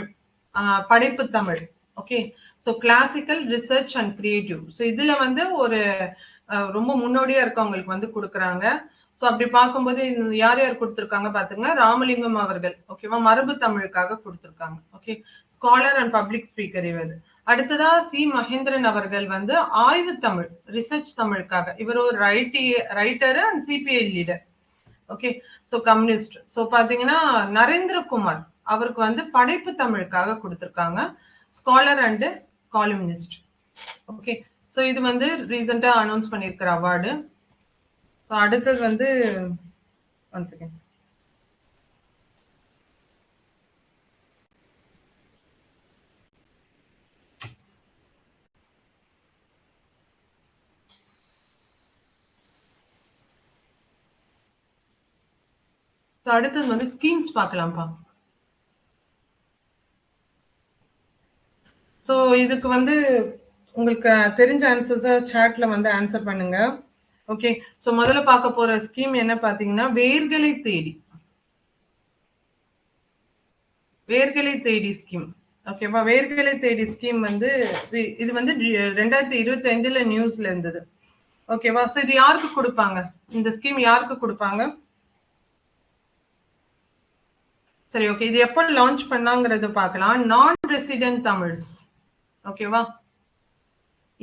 படைப்பு Tamil. Okay. So classical, research and creative. So இதுல வந்து ஒரு ரொம்ப முன்னோடியா இருக்கவங்களுக்கு வந்து கொடுக்குறாங்க. ஸோ அப்படி பார்க்கும்போது யார் யார் கொடுத்துருக்காங்க பாத்துங்க. ராமலிங்கம் அவர்கள். ஓகேவா? மரபு தமிழுக்காக கொடுத்துருக்காங்க. Okay. Scholar and public speaker இவர். அடுத்ததா சி மகேந்திரன் அவர்கள் வந்து ஆய்வு தமிழ், ரிசர்ச் தமிழுக்காக. இவர் ஒரு writer and CPI leader. Okay. So communist. So பாத்தீங்கன்னா நரேந்திரகுமார் அவருக்கு வந்து படைப்பு தமிழுக்காக கொடுத்துருக்காங்க. Scholar and columnist. Okay. So இது வந்து ரீசெண்டா அனௌன்ஸ் பண்ணியிருக்கிற அவார்டு. அடுத்தது வந்து ஒன் செகண்ட். அடுத்தது வந்து ஸ்கீம்ஸ் பார்க்கலாம்ப்பா. ஸோ இதுக்கு வந்து உங்களுக்கு தெரிஞ்ச ஆன்சர்ஸை சாட்ல வந்து ஆன்சர் பண்ணுங்க. ஓகே. ஸோ முதல்ல பார்க்க போற ஸ்கீம் என்ன பார்த்தீங்கன்னா வேர்களை தேடி. வேர்களை தேடி ஸ்கீம். ஓகேவா? வேர்களை தேடி ஸ்கீம் வந்து இது வந்து 2025ல நியூஸ்ல இருந்தது. ஓகேவா? ஸோ இது யாருக்கு கொடுப்பாங்க? இந்த ஸ்கீம் யாருக்கு கொடுப்பாங்க? சரி, ஓகே. இது எப்போ லான்ச் பண்ணாங்கிறது பார்க்கலாம். நான் ரெசிடென்ட் தமிழ்ஸ். ஓகேவா?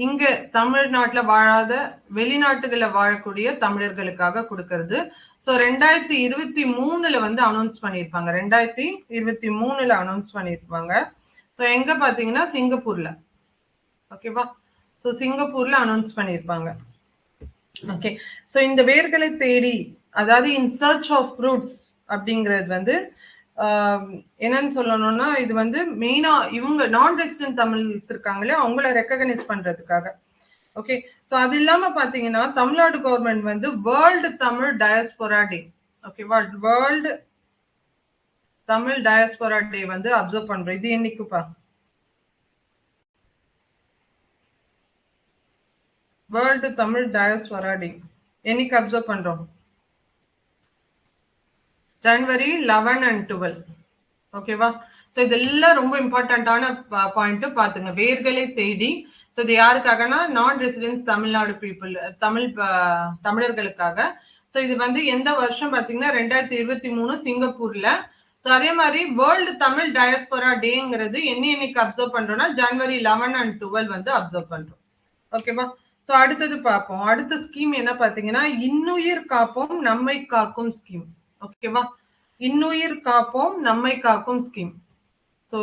இங்க தமிழ்நாட்டுல வாழாத வெளிநாட்டுகள்ல வாழக்கூடிய தமிழர்களுக்காக கொடுக்கறது. ஸோ 2023ல வந்து அனௌன்ஸ் பண்ணியிருப்பாங்க. 2023ல அனௌன்ஸ் பண்ணியிருப்பாங்க. ஸோ எங்க பாத்தீங்கன்னா சிங்கப்பூர்ல. ஓகேவா? ஸோ சிங்கப்பூர்ல அனௌன்ஸ் பண்ணியிருப்பாங்க. ஓகே. ஸோ இந்த வேர்களை தேடி, அதாவது இன் சர்ச் ஆஃப் ரூட்ஸ் அப்படிங்கிறது வந்து என்னன்னு சொல்லணும்னா இது வந்து மெயினா இவங்க நான் ரெசிடென்ட் தமிழ்ஸ் இருக்காங்களே அவங்கள ரெக்கக்னைஸ் பண்றதுக்காக. ஓகே. ஸோ அது இல்லாம பாத்தீங்கன்னா தமிழ்நாடு கவர்மெண்ட் வந்து வேர்ல்டு தமிழ் டயஸ்போரா டே. ஓகேவா? வேர்ல்டு தமிழ் டயஸ்போரா டே வந்து அப்சர்வ் பண்றோம். இது என்னைக்குப்பா? வேர்ல்டு தமிழ் டயஸ்போரா டே என்னைக்கு அப்சர்வ் பண்றோம்? ஜனவரி 11 and 12. ஓகேவா? ஸோ இதெல்லாம் ரொம்ப இம்பார்ட்டன்டான பாயிண்ட் பாத்துங்க. வேர்களை தேடி. ஸோ இது யாருக்காகனா நான் ரெசிடென்ஸ் தமிழ்நாடு பீப்புள், தமிழர்களுக்காக. ஸோ இது வந்து எந்த வருஷம் பாத்தீங்கன்னா 2023 சிங்கப்பூர்ல. ஸோ அதே மாதிரி வேர்ல்டு தமிழ் டயஸ்போரா டேங்கிறது என்னைக்கு அப்சர்வ் பண்றோம்னா ஜனவரி 11 and 12 வந்து அப்சர்வ் பண்றோம். ஓகேவா? ஸோ அடுத்தது பார்ப்போம். அடுத்த ஸ்கீம் என்ன பாத்தீங்கன்னா இன்னுயிர் காப்போம் நம்மை காக்கும் ஸ்கீம். ஓகேவா? இன்னுயிர் காப்போம் நம்மை காக்கும் ஸ்கீம். ஸோ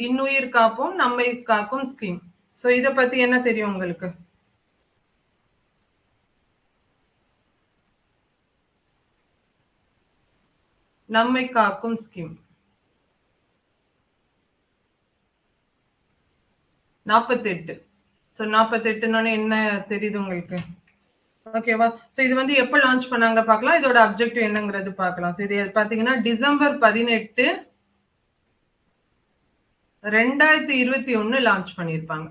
இன்னுயிர் காப்போம் நம்மை காக்கும் ஸ்கீம். ஸோ இத பத்தி என்ன தெரியும் உங்களுக்கு? நம்மை காக்கும் ஸ்கீம் 48. ஸோ 48ன்னு என்ன தெரியுது உங்களுக்கு? ஓகேவா? ஸோ இது வந்து எப்போ லான்ச் பண்ணாங்க பார்க்கலாம். இதோட அப்ஜெக்டிவ் என்னங்கிறது பார்க்கலாம். ஸோ இது பாத்தீங்கன்னா டிசம்பர் 18, 2021 லான்ச் பண்ணியிருப்பாங்க.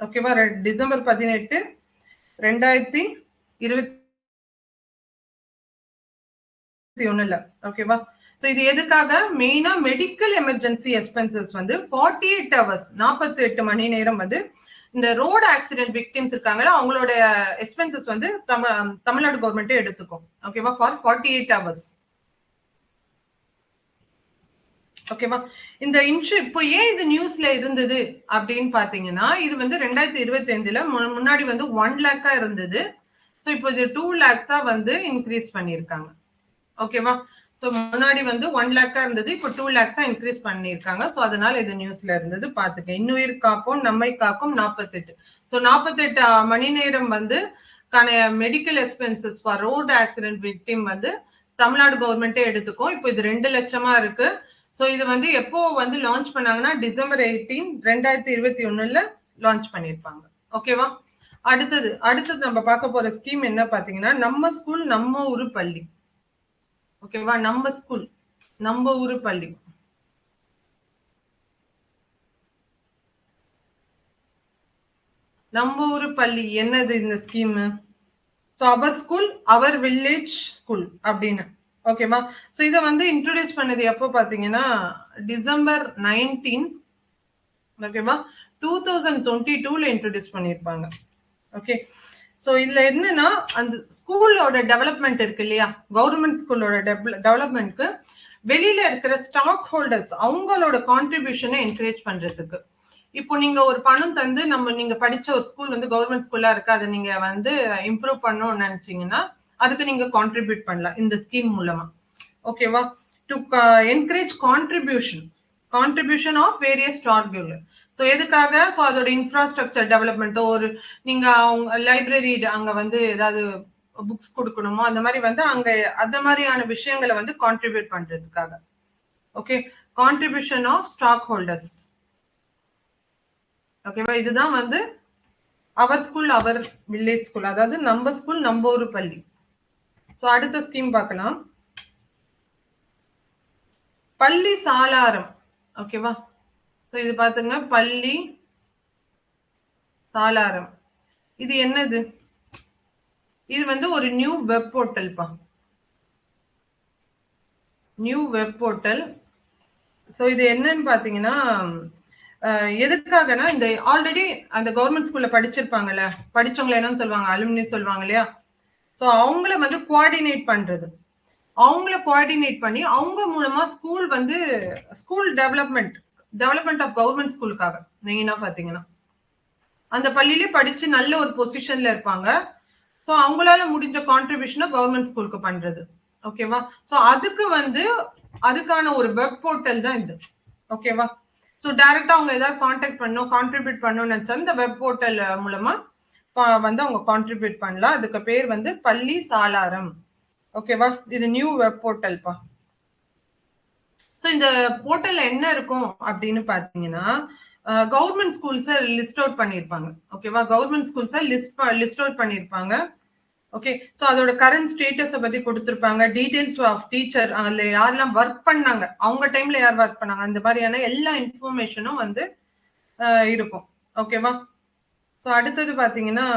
ஓகேவா? டிசம்பர் 18, 2021. ஓகேவா? ஸோ இது எதுக்காக? மெயினா மெடிக்கல் எமர்ஜென்சி எக்ஸ்பென்சஸ் வந்து 48 hours 48 மணி நேரம் வந்து இந்த ரோடு ஆக்சிடென்ட் விக்டிம்ஸ் இருக்காங்களா அவங்களோட எக்ஸ்பென்சஸ் வந்து தமிழ்நாடு கவர்மெண்ட் எடுத்துக்கும். ஓகேவா? For 48 hours. ஓகேவா? இந்த இப்போ ஏன் இது நியூஸ்ல இருந்தது அப்படின்னு பாத்தீங்கன்னா இது வந்து 2025ல முன்னாடி வந்து 1 lakhா இருந்தது. ஸோ இப்போ இது 2 lakhா வந்து இன்க்ரீஸ் பண்ணியிருக்காங்க. ஓகேவா? ஸோ முன்னாடி வந்து 1 லேக்கா இருந்தது, இப்போ 2 லேக்ஸா இன்க்ரீஸ் பண்ணியிருக்காங்க. ஸோ அதனால இது நியூஸ்ல இருந்தது பார்த்துக்க. இன்னுயிர் காப்போம் நம்மை காக்கும் 48. ஸோ 48 மணி நேரம் வந்து medical expenses for road accident victim வந்து தமிழ்நாடு கவர்மெண்ட்டே எடுத்துக்கும். இப்போ இது 2 லட்சமா இருக்கு. ஸோ இது வந்து எப்போ வந்து லான்ச் பண்ணாங்கன்னா டிசம்பர் 18, 2021 லான்ச் பண்ணியிருப்பாங்க. ஓகேவா? அடுத்தது நம்ம பார்க்க போற ஸ்கீம் என்ன பாத்தீங்கன்னா, நம்ம ஸ்கூல் நம்ம ஊரு பள்ளி. ஓகேவா? நம்ம ஸ்கூல் நம்ம ஊரு பள்ளி. நம்ம ஊரு பள்ளி என்னது இந்த scheme? So our school our village school அப்படின்னு. ஓகேவா? ஸோ இதை வந்து இன்ட்ரோடியூஸ் பண்ணது எப்போ பாத்தீங்கன்னா டிசம்பர் 19, ஓகேவா, 2022ல இன்ட்ரோடியூஸ் பண்ணியிருப்பாங்க. ஓகே. ஸோ இதுல என்னன்னா அந்த ஸ்கூலோட டெவலப்மெண்ட் இருக்கு இல்லையா, கவர்மெண்ட் ஸ்கூலோட டெவலப்மெண்ட்க்கு வெளியில இருக்கிற ஸ்டாக் ஹோல்டர்ஸ் அவங்களோட கான்ட்ரிபியூஷனை என்கரேஜ் பண்றதுக்கு. இப்போ நீங்க ஒரு பணம் தந்து நீங்க படிச்ச ஒரு ஸ்கூல் வந்து கவர்மெண்ட் ஸ்கூலா இருக்கு, அதை நீங்க வந்து இம்ப்ரூவ் பண்ணணும்னு நினைச்சீங்கன்னா அதுக்கு நீங்க கான்ட்ரிபியூட் பண்ணலாம் இந்த ஸ்கீம் மூலமா. ஓகேவா? To encourage contribution of various stock holder. So எதுக்காக? ஸோ அதோட இன்ஃப்ராஸ்ட்ரக்சர் டெவலப்மெண்ட்டோ, ஒரு நீங்க அவங்க லைப்ரரி அங்க வந்து ஏதாவது புக்ஸ் கொடுக்கணுமோ அந்த மாதிரி வந்து அங்க அந்த மாதிரியான விஷயங்களை வந்து கான்ட்ரிபியூட் பண்றதுக்காக. Okay. Contribution of stock holders. ஓகேவா? இதுதான் வந்து our school our village school, அதாவது நம்ம ஸ்கூல் நம்ம ஊரு பள்ளி. ஸோ அடுத்த ஸ்கீம் பார்க்கலாம், பள்ளி சாளாரம். ஓகேவா? ஸோ இது பாத்துங்க, பள்ளி சாளாரம். இது என்னது? இது வந்து ஒரு நியூ வெப் போர்ட்டல்ப்பா, நியூ வெப் போர்ட்டல். ஸோ இது என்னன்னு பாத்தீங்கன்னா எதுக்காகனா இந்த ஆல்ரெடி அந்த கவர்மெண்ட் ஸ்கூல்ல படிச்சிருப்பாங்கல்ல, படிச்சவங்களை என்னன்னு சொல்லுவாங்க, அலுமினி சொல்லுவாங்க இல்லையா. ஸோ அவங்கள வந்து கோஆர்டினேட் பண்றது, அவங்கள கோஆர்டினேட் பண்ணி அவங்க மூலமா ஸ்கூல் வந்து ஸ்கூல் டெவலப்மெண்ட் ஆஃப் கவர்மெண்ட் ஸ்கூலுக்காக மெயினா பாத்தீங்கன்னா அந்த பள்ளியிலே படிச்சு நல்ல ஒரு பொசிஷன்ல இருப்பாங்க. ஸோ அவங்களால முடிஞ்ச கான்ட்ரிபியூஷனை கவர்மெண்ட் ஸ்கூலுக்கு பண்றது. ஓகேவா? ஸோ அதுக்கு வந்து அதுக்கான ஒரு வெப் போர்ட்டல் தான் இது. ஓகேவா? ஸோ டைரக்டா அவங்க ஏதாவது கான்டாக்ட் பண்ணணும், கான்ட்ரிபியூட் பண்ணணும்னு நினைச்சா இந்த வெப் போர்ட்டல் மூலமா வந்து அவங்க கான்ட்ரிபியூட் பண்ணலாம். அதுக்கு பேர் வந்து பள்ளி சாளாரம். ஓகேவா? இது நியூ வெப் போர்ட்டல்ப்பா. ஸோ இந்த போர்ட்டல்ல என்ன இருக்கும் அப்படின்னு பாத்தீங்கன்னா கவர்மெண்ட் ஸ்கூல்ஸை லிஸ்ட் அவுட் பண்ணியிருப்பாங்க. ஓகேவா? கவர்மெண்ட் ஸ்கூல்ஸை லிஸ்ட் அவுட் பண்ணியிருப்பாங்க. ஓகே. ஸோ அதோட கரண்ட் ஸ்டேட்டஸை பத்தி கொடுத்துருப்பாங்க, டீடைல்ஸ் ஆஃப் டீச்சர், அதுல யாரெல்லாம் ஒர்க் பண்ணாங்க, அவங்க டைம்ல யார் ஒர்க் பண்ணாங்க, அந்த மாதிரியான எல்லா இன்ஃபர்மேஷனும் வந்து இருக்கும். ஓகேவா? ஸோ அடுத்தது பாத்தீங்கன்னா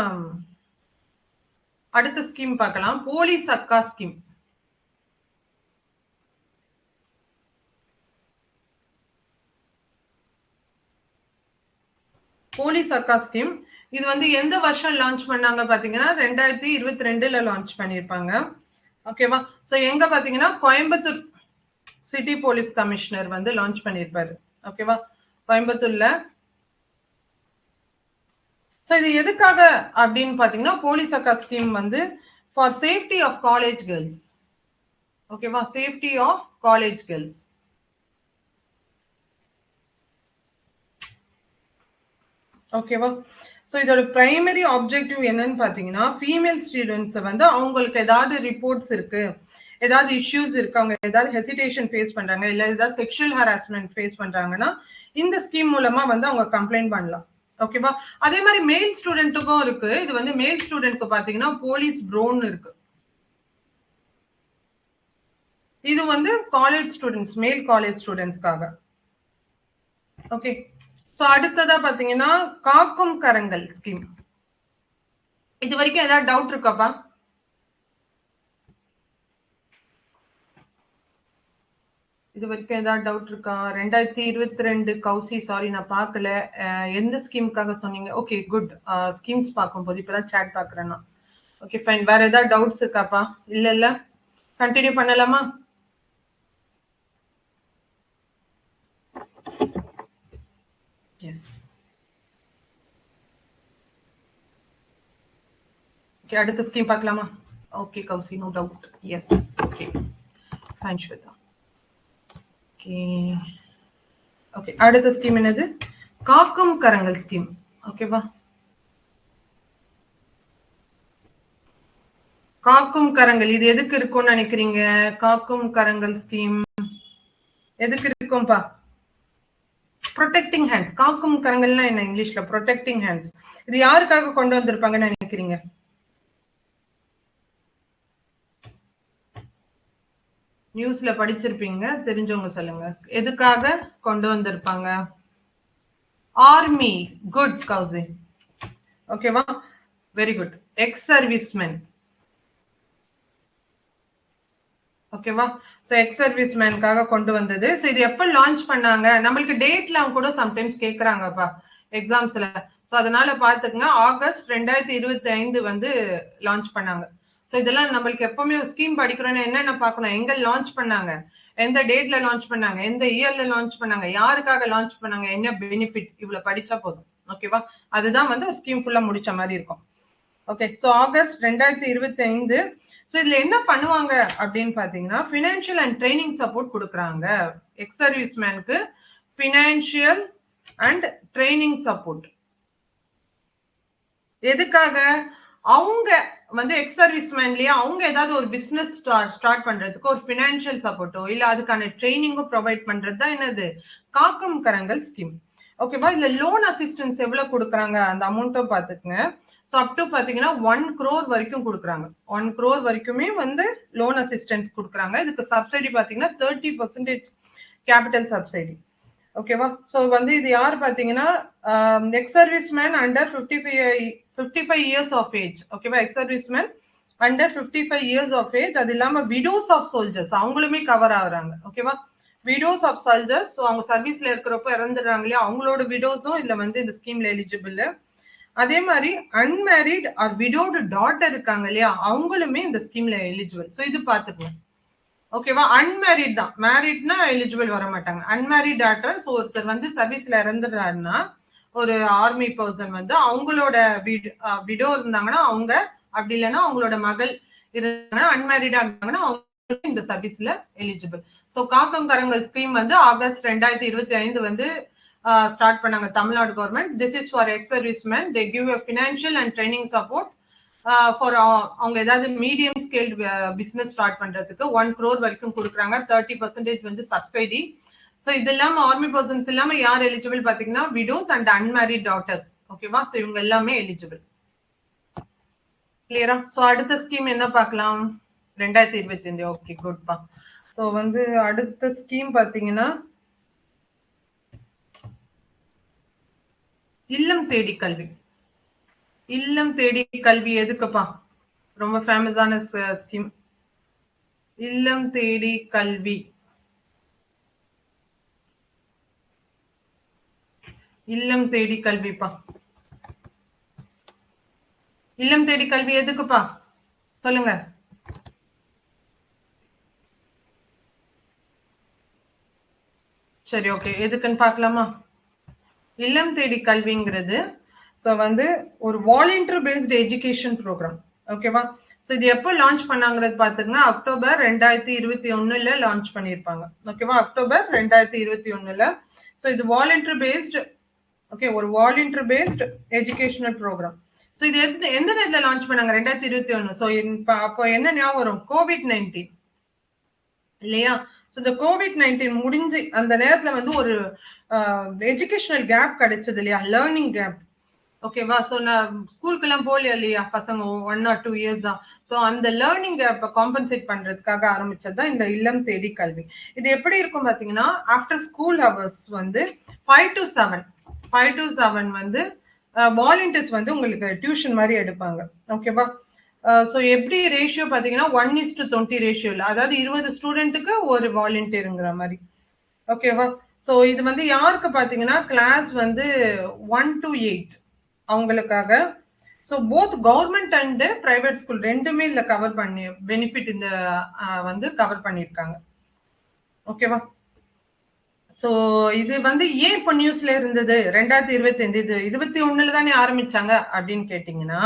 அடுத்த ஸ்கீம் பார்க்கலாம், போலீஸ் அக்கா ஸ்கீம். போலீஸ் அக்கா ஸ்கீம் இது வந்து எந்த வருஷம் லான்ச் பண்ணாங்க பாத்தீங்கன்னா 2022ல லான்ச் பண்ணிருப்பாங்க. ஓகேவா? சோ எங்க பாத்தீங்கன்னா கோயம்புத்தூர் சிட்டி போலீஸ் கமிஷனர் வந்து லான்ச் பண்ணிருப்பாரு. ஓகேவா? கோயம்புத்தூர்ல. சோ இது எதுக்காக அப்படின்னு பாத்தீங்கன்னா போலீஸ் அக்கா ஸ்கீம் வந்து for safety of college girls. ஓகேவா? Safety of college girls. ஓகேவா? ஸோ இதோட பிரைமரி ஆப்ஜெக்டிவ் என்னன்னு பாத்தீங்கன்னா ஃபீமேல் ஸ்டூடெண்ட்ஸ் வந்து அவங்களுக்கு ஏதாவது ரிப்போர்ட்ஸ் இருக்கு, ஏதாவது இஷ்யூஸ் இருக்கு, அவங்க ஏதாவது ஹெசிடேஷன் ஃபேஸ் பண்றாங்க, இல்ல ஏதாவது செக்ஷுவல் ஹராஸ்மெண்ட் ஃபேஸ் பண்றாங்கன்னா இந்த ஸ்கீம் மூலமா வந்து அவங்க கம்ப்ளைண்ட் பண்ணலாம். ஓகேவா? அதே மாதிரி மேல் ஸ்டூடெண்ட்டுக்கும் இருக்கு. இது வந்து மேல் ஸ்டூடெண்ட்க்கு பாத்தீங்கன்னா போலீஸ் ப்ரோன் இருக்கு. இது வந்து காலேஜ் ஸ்டூடெண்ட்ஸ், மேல் காலேஜ் ஸ்டூடெண்ட்ஸ்க்காக. ஓகே. சோ அடுத்ததா பாத்தீங்கன்னா காக்கும் கரங்கள் ஸ்கீம். இது வரைக்கும் ஏதாவது டவுட் இருக்காப்பா? இது வரைக்கும் ஏதாவது டவுட் இருக்கா? 2022 கௌசி, சாரி நான் பார்க்கல, எந்த ஸ்கீமுக்காக சொன்னீங்க? Okay good. ஸ்கீம்ஸ் பார்க்கும்போது இப்பதான் சாட் பாக்குறேன்னா. Okay fine. வேற ஏதாவது டவுட்ஸ் இருக்காப்பா? இல்ல இல்ல, கண்டினியூ பண்ணலாமா? எஸ். ஓகே அடுத்த ஸ்கீம் பார்க்கலாமா? Okay Kousi, no doubt. Yes. Okay fine Swetha. Okay okay, அடுத்த ஸ்கீம் என்னது? காக்கும் கரங்கள் ஸ்கீம். ஓகேவா? காக்கும் கரங்கள் இது எதுக்கு இருக்கும்னு நினைக்கிறீங்க? காக்கும் கரங்கள் ஸ்கீம் எதுக்கு இருக்கும்பா? Protecting hands. காக்கும் கரங்கள்னா என்ன இங்கிலீஷ்ல? Protecting hands. இது யாருக்காக கொண்டு வந்திருப்பாங்கன்னு நினைக்கிறீங்க? நியூஸ்ல படிச்சிருப்பீங்க, தெரிஞ்சவங்க சொல்லுங்க. எதுக்காக கொண்டு வந்திருப்பாங்க? ஆர்மி. குட் கௌசி. ஓகேவா? Very good. X servicemen. ஓகேவா? ஸோ எக்ஸ் சர்வீஸ் மேனுக்காக கொண்டு வந்தது. ஸோ இது எப்போ லான்ச் பண்ணாங்க? நம்மளுக்கு டேட்லாம் கூட சம்டைம்ஸ் கேட்குறாங்கப்பா எக்ஸாம்ஸ்ல. ஸோ அதனால பார்த்துக்குங்க, ஆகஸ்ட் 2025 வந்து லான்ச் பண்ணாங்க. ஸோ இதெல்லாம் நம்மளுக்கு எப்பவுமே ஸ்கீம் படிக்கிறோன்னா என்னென்ன பார்க்கணும்? எங்க லான்ச் பண்ணாங்க, எந்த டேட்ல லான்ச் பண்ணாங்க, எந்த இயர்ல லான்ச் பண்ணாங்க, யாருக்காக லான்ச் பண்ணாங்க, என்ன பெனிஃபிட், இவ்வளவு படிச்சா போதும். ஓகேவா? அதுதான் வந்து ஒரு ஸ்கீம் ஃபுல்லா முடிச்ச மாதிரி இருக்கும். Okay, so August 2025. ஸோ இதுல என்ன பண்ணுவாங்க அப்படின்னு பாத்தீங்கன்னா, ஃபினான்ஷியல் அண்ட் ட்ரைனிங் சப்போர்ட் கொடுக்குறாங்க எக்ஸ் சர்வீஸ் மேனுக்கு. ஃபினான்ஷியல் அண்ட் ட்ரைனிங் சப்போர்ட் எதுக்காக? அவங்க வந்து எக்ஸ் சர்வீஸ் மேன்லயே அவங்க ஏதாவது ஒரு பிசினஸ் ஸ்டார்ட் பண்றதுக்கு ஒரு ஃபினான்ஷியல் சப்போர்ட்டோ இல்ல அதுக்கான ட்ரைனிங்கோ ப்ரொவைட் பண்றது தான் என்னது காக்கும் கரங்கள் ஸ்கீம். ஓகேவா? இதுல லோன் அசிஸ்டன்ஸ் எவ்வளவு கொடுக்குறாங்க அந்த அமௌண்ட்டும் பாத்துக்குங்க. ஸோ அப் டு பாத்தீங்கன்னா 1 crore வரைக்கும் கொடுக்குறாங்க. 1 crore வரைக்குமே வந்து லோன் அசிஸ்டன்ஸ் கொடுக்குறாங்க. இதுக்கு சப்சிடி பாத்தீங்கன்னா 30% கேபிட்டல் சப்சிடி. ஓகேவா? ஸோ வந்து இது யார் பாத்தீங்கன்னா ex service man under 55 years of age. ஓகேவா? Ex service man under 55 years of age. அது இல்லாம விடோஸ் ஆஃப் சோல்ஜர்ஸ் அவங்களுமே கவர் ஆகுறாங்க. ஓகேவா? விடோஸ் ஆஃப் சோல்ஜர்ஸ், ஸோ அவங்க சர்வீஸ்ல இருக்கிறப்ப இறந்துடுறாங்க இல்லையா, அவங்களோட விடோஸும் இதுல வந்து இந்த ஸ்கீம்ல எலிஜிபிள். அதே மாதிரி அன்மேரிட் ஆர் விடோடு டாட்டர் இருக்காங்க இல்லையா, அவங்களுமே இந்த ஸ்கீம்ல எலிஜிபிள். ஸோ இது பாத்துக்கலாம். ஓகேவா? அன்மேரிட் தான், மேரிட்னா எலிஜிபிள் வர மாட்டாங்க. அன்மேரிட் டாட்டர், ஸோ ஒருத்தர் வந்து சர்வீஸ்ல இறந்துடுறாருன்னா ஒரு ஆர்மி பர்சன் வந்து அவங்களோட விடோ இருந்தாங்கன்னா அவங்க, அப்படி இல்லைன்னா அவங்களோட மகள் இருந்தாங்கன்னா, அன்மேரிடா இருந்தாங்கன்னா அவங்க இந்த சர்வீஸ்ல எலிஜிபிள். ஸோ காக்கும் கரங்கள் ஸ்கீம் வந்து ஆகஸ்ட் 2025 வந்து ஸ்டார்ட் பண்ணாங்க Tamil Nadu government. This is for X service man. They give a financial and training support for அவங்க ஏதாவது மீடியம் ஸ்கேல் பிசினஸ் ஸ்டார்ட் பண்றதுக்கு 1 crore வரைக்கும் கொடுக்குறாங்க. 30% வந்து சப்சிடி. ஸோ இது இல்லாம ஆர்மி பர்சன்ஸ் இல்லாம யார் எலிஜிபிள் பாத்தீங்கன்னா விடோஸ் அண்ட் அன்மேரிட் டாட்டர்ஸ். ஓகேவா? ஸோ இவங்க எல்லாமே எலிஜிபிள். கிளியரா? ஸோ அடுத்த ஸ்கீம் என்ன பார்க்கலாம்? 2025. ஓகே, குட்பா. ஸோ வந்து அடுத்த ஸ்கீம் பாத்தீங்கன்னா இல்லம் தேடி கல்வி. இல்லம் தேடி கல்வி எதுக்குப்பா? ரொம்ப ஃபேமஸான ஸ்கீம். இல்லம் தேடி கல்வி. இல்லம் தேடி கல்விப்பா. இல்லம் தேடி கல்வி எதுக்குப்பா சொல்லுங்க. சரி, ஓகே, எதுக்குன்னு பார்க்கலாமா? இல்லம் தேடி கல்விங்கிறது ஸோ வந்து ஒரு வாலண்டியர் பேஸ்ட் எஜுகேஷன் ப்ரோக்ராம். ஓகேவா? ஸோ இது எப்போ லான்ச் பண்ணாங்கிறது பாத்தீங்கன்னா அக்டோபர் 2021 லான்ச் பண்ணியிருப்பாங்க. ஓகேவா? அக்டோபர் 2021. ஸோ இது வாலண்டியர் பேஸ்ட். ஓகே, ஒரு volunteer based educational programme. So இது எந்த நேரத்தில் லான்ச் பண்ணாங்க? 2021. ஸோ அப்போ என்ன ஞாபகம் வரும்? COVID-19 இல்லையா? ஸோ இந்த COVID-19 முடிஞ்சு அந்த நேரத்துல வந்து ஒரு எஜுகேஷனல் கேப் கிடைச்சது இல்லையா, லேர்னிங் கேப். ஓகேவா? ஸோ நான் ஸ்கூலுக்கு எல்லாம் போகலையா இல்லையா பசங்க 1 or 2 years தான். ஸோ அந்த லேர்னிங் கேப்பை காம்பன்சேட் பண்றதுக்காக ஆரம்பிச்சது தான் இந்த இல்லம் தேடி கல்வி. இது எப்படி இருக்கும் பாத்தீங்கன்னா ஆஃப்டர் ஸ்கூல் ஹவர்ஸ் வந்து 5 to 7 வந்து வாலண்டியர்ஸ் வந்து உங்களுக்கு டியூஷன் மாதிரி எடுப்பாங்க. ஓகேவா? ஸோ எப்படி ரேஷியோ பாத்தீங்கன்னா 1:20 ரேஷியோல, அதாவது 20 ஸ்டூடெண்ட்டுக்கு ஒரு வாலண்டியருங்கிற மாதிரி. ஓகேவா? ஸோ இது வந்து யாருக்கு பாத்தீங்கன்னா கிளாஸ் வந்து 1 to 8 அவங்களுக்காக. So both government and private school ரெண்டுமே இதுல கவர் பண்ணி பெனிஃபிட் இந்த வந்து கவர் பண்ணியிருக்காங்க. ஓகேவா? ஸோ இது வந்து ஏன் இப்போ நியூஸ்ல இருந்தது? 2025 இது 21 தானே ஆரம்பிச்சாங்க அப்படின்னு கேட்டீங்கன்னா,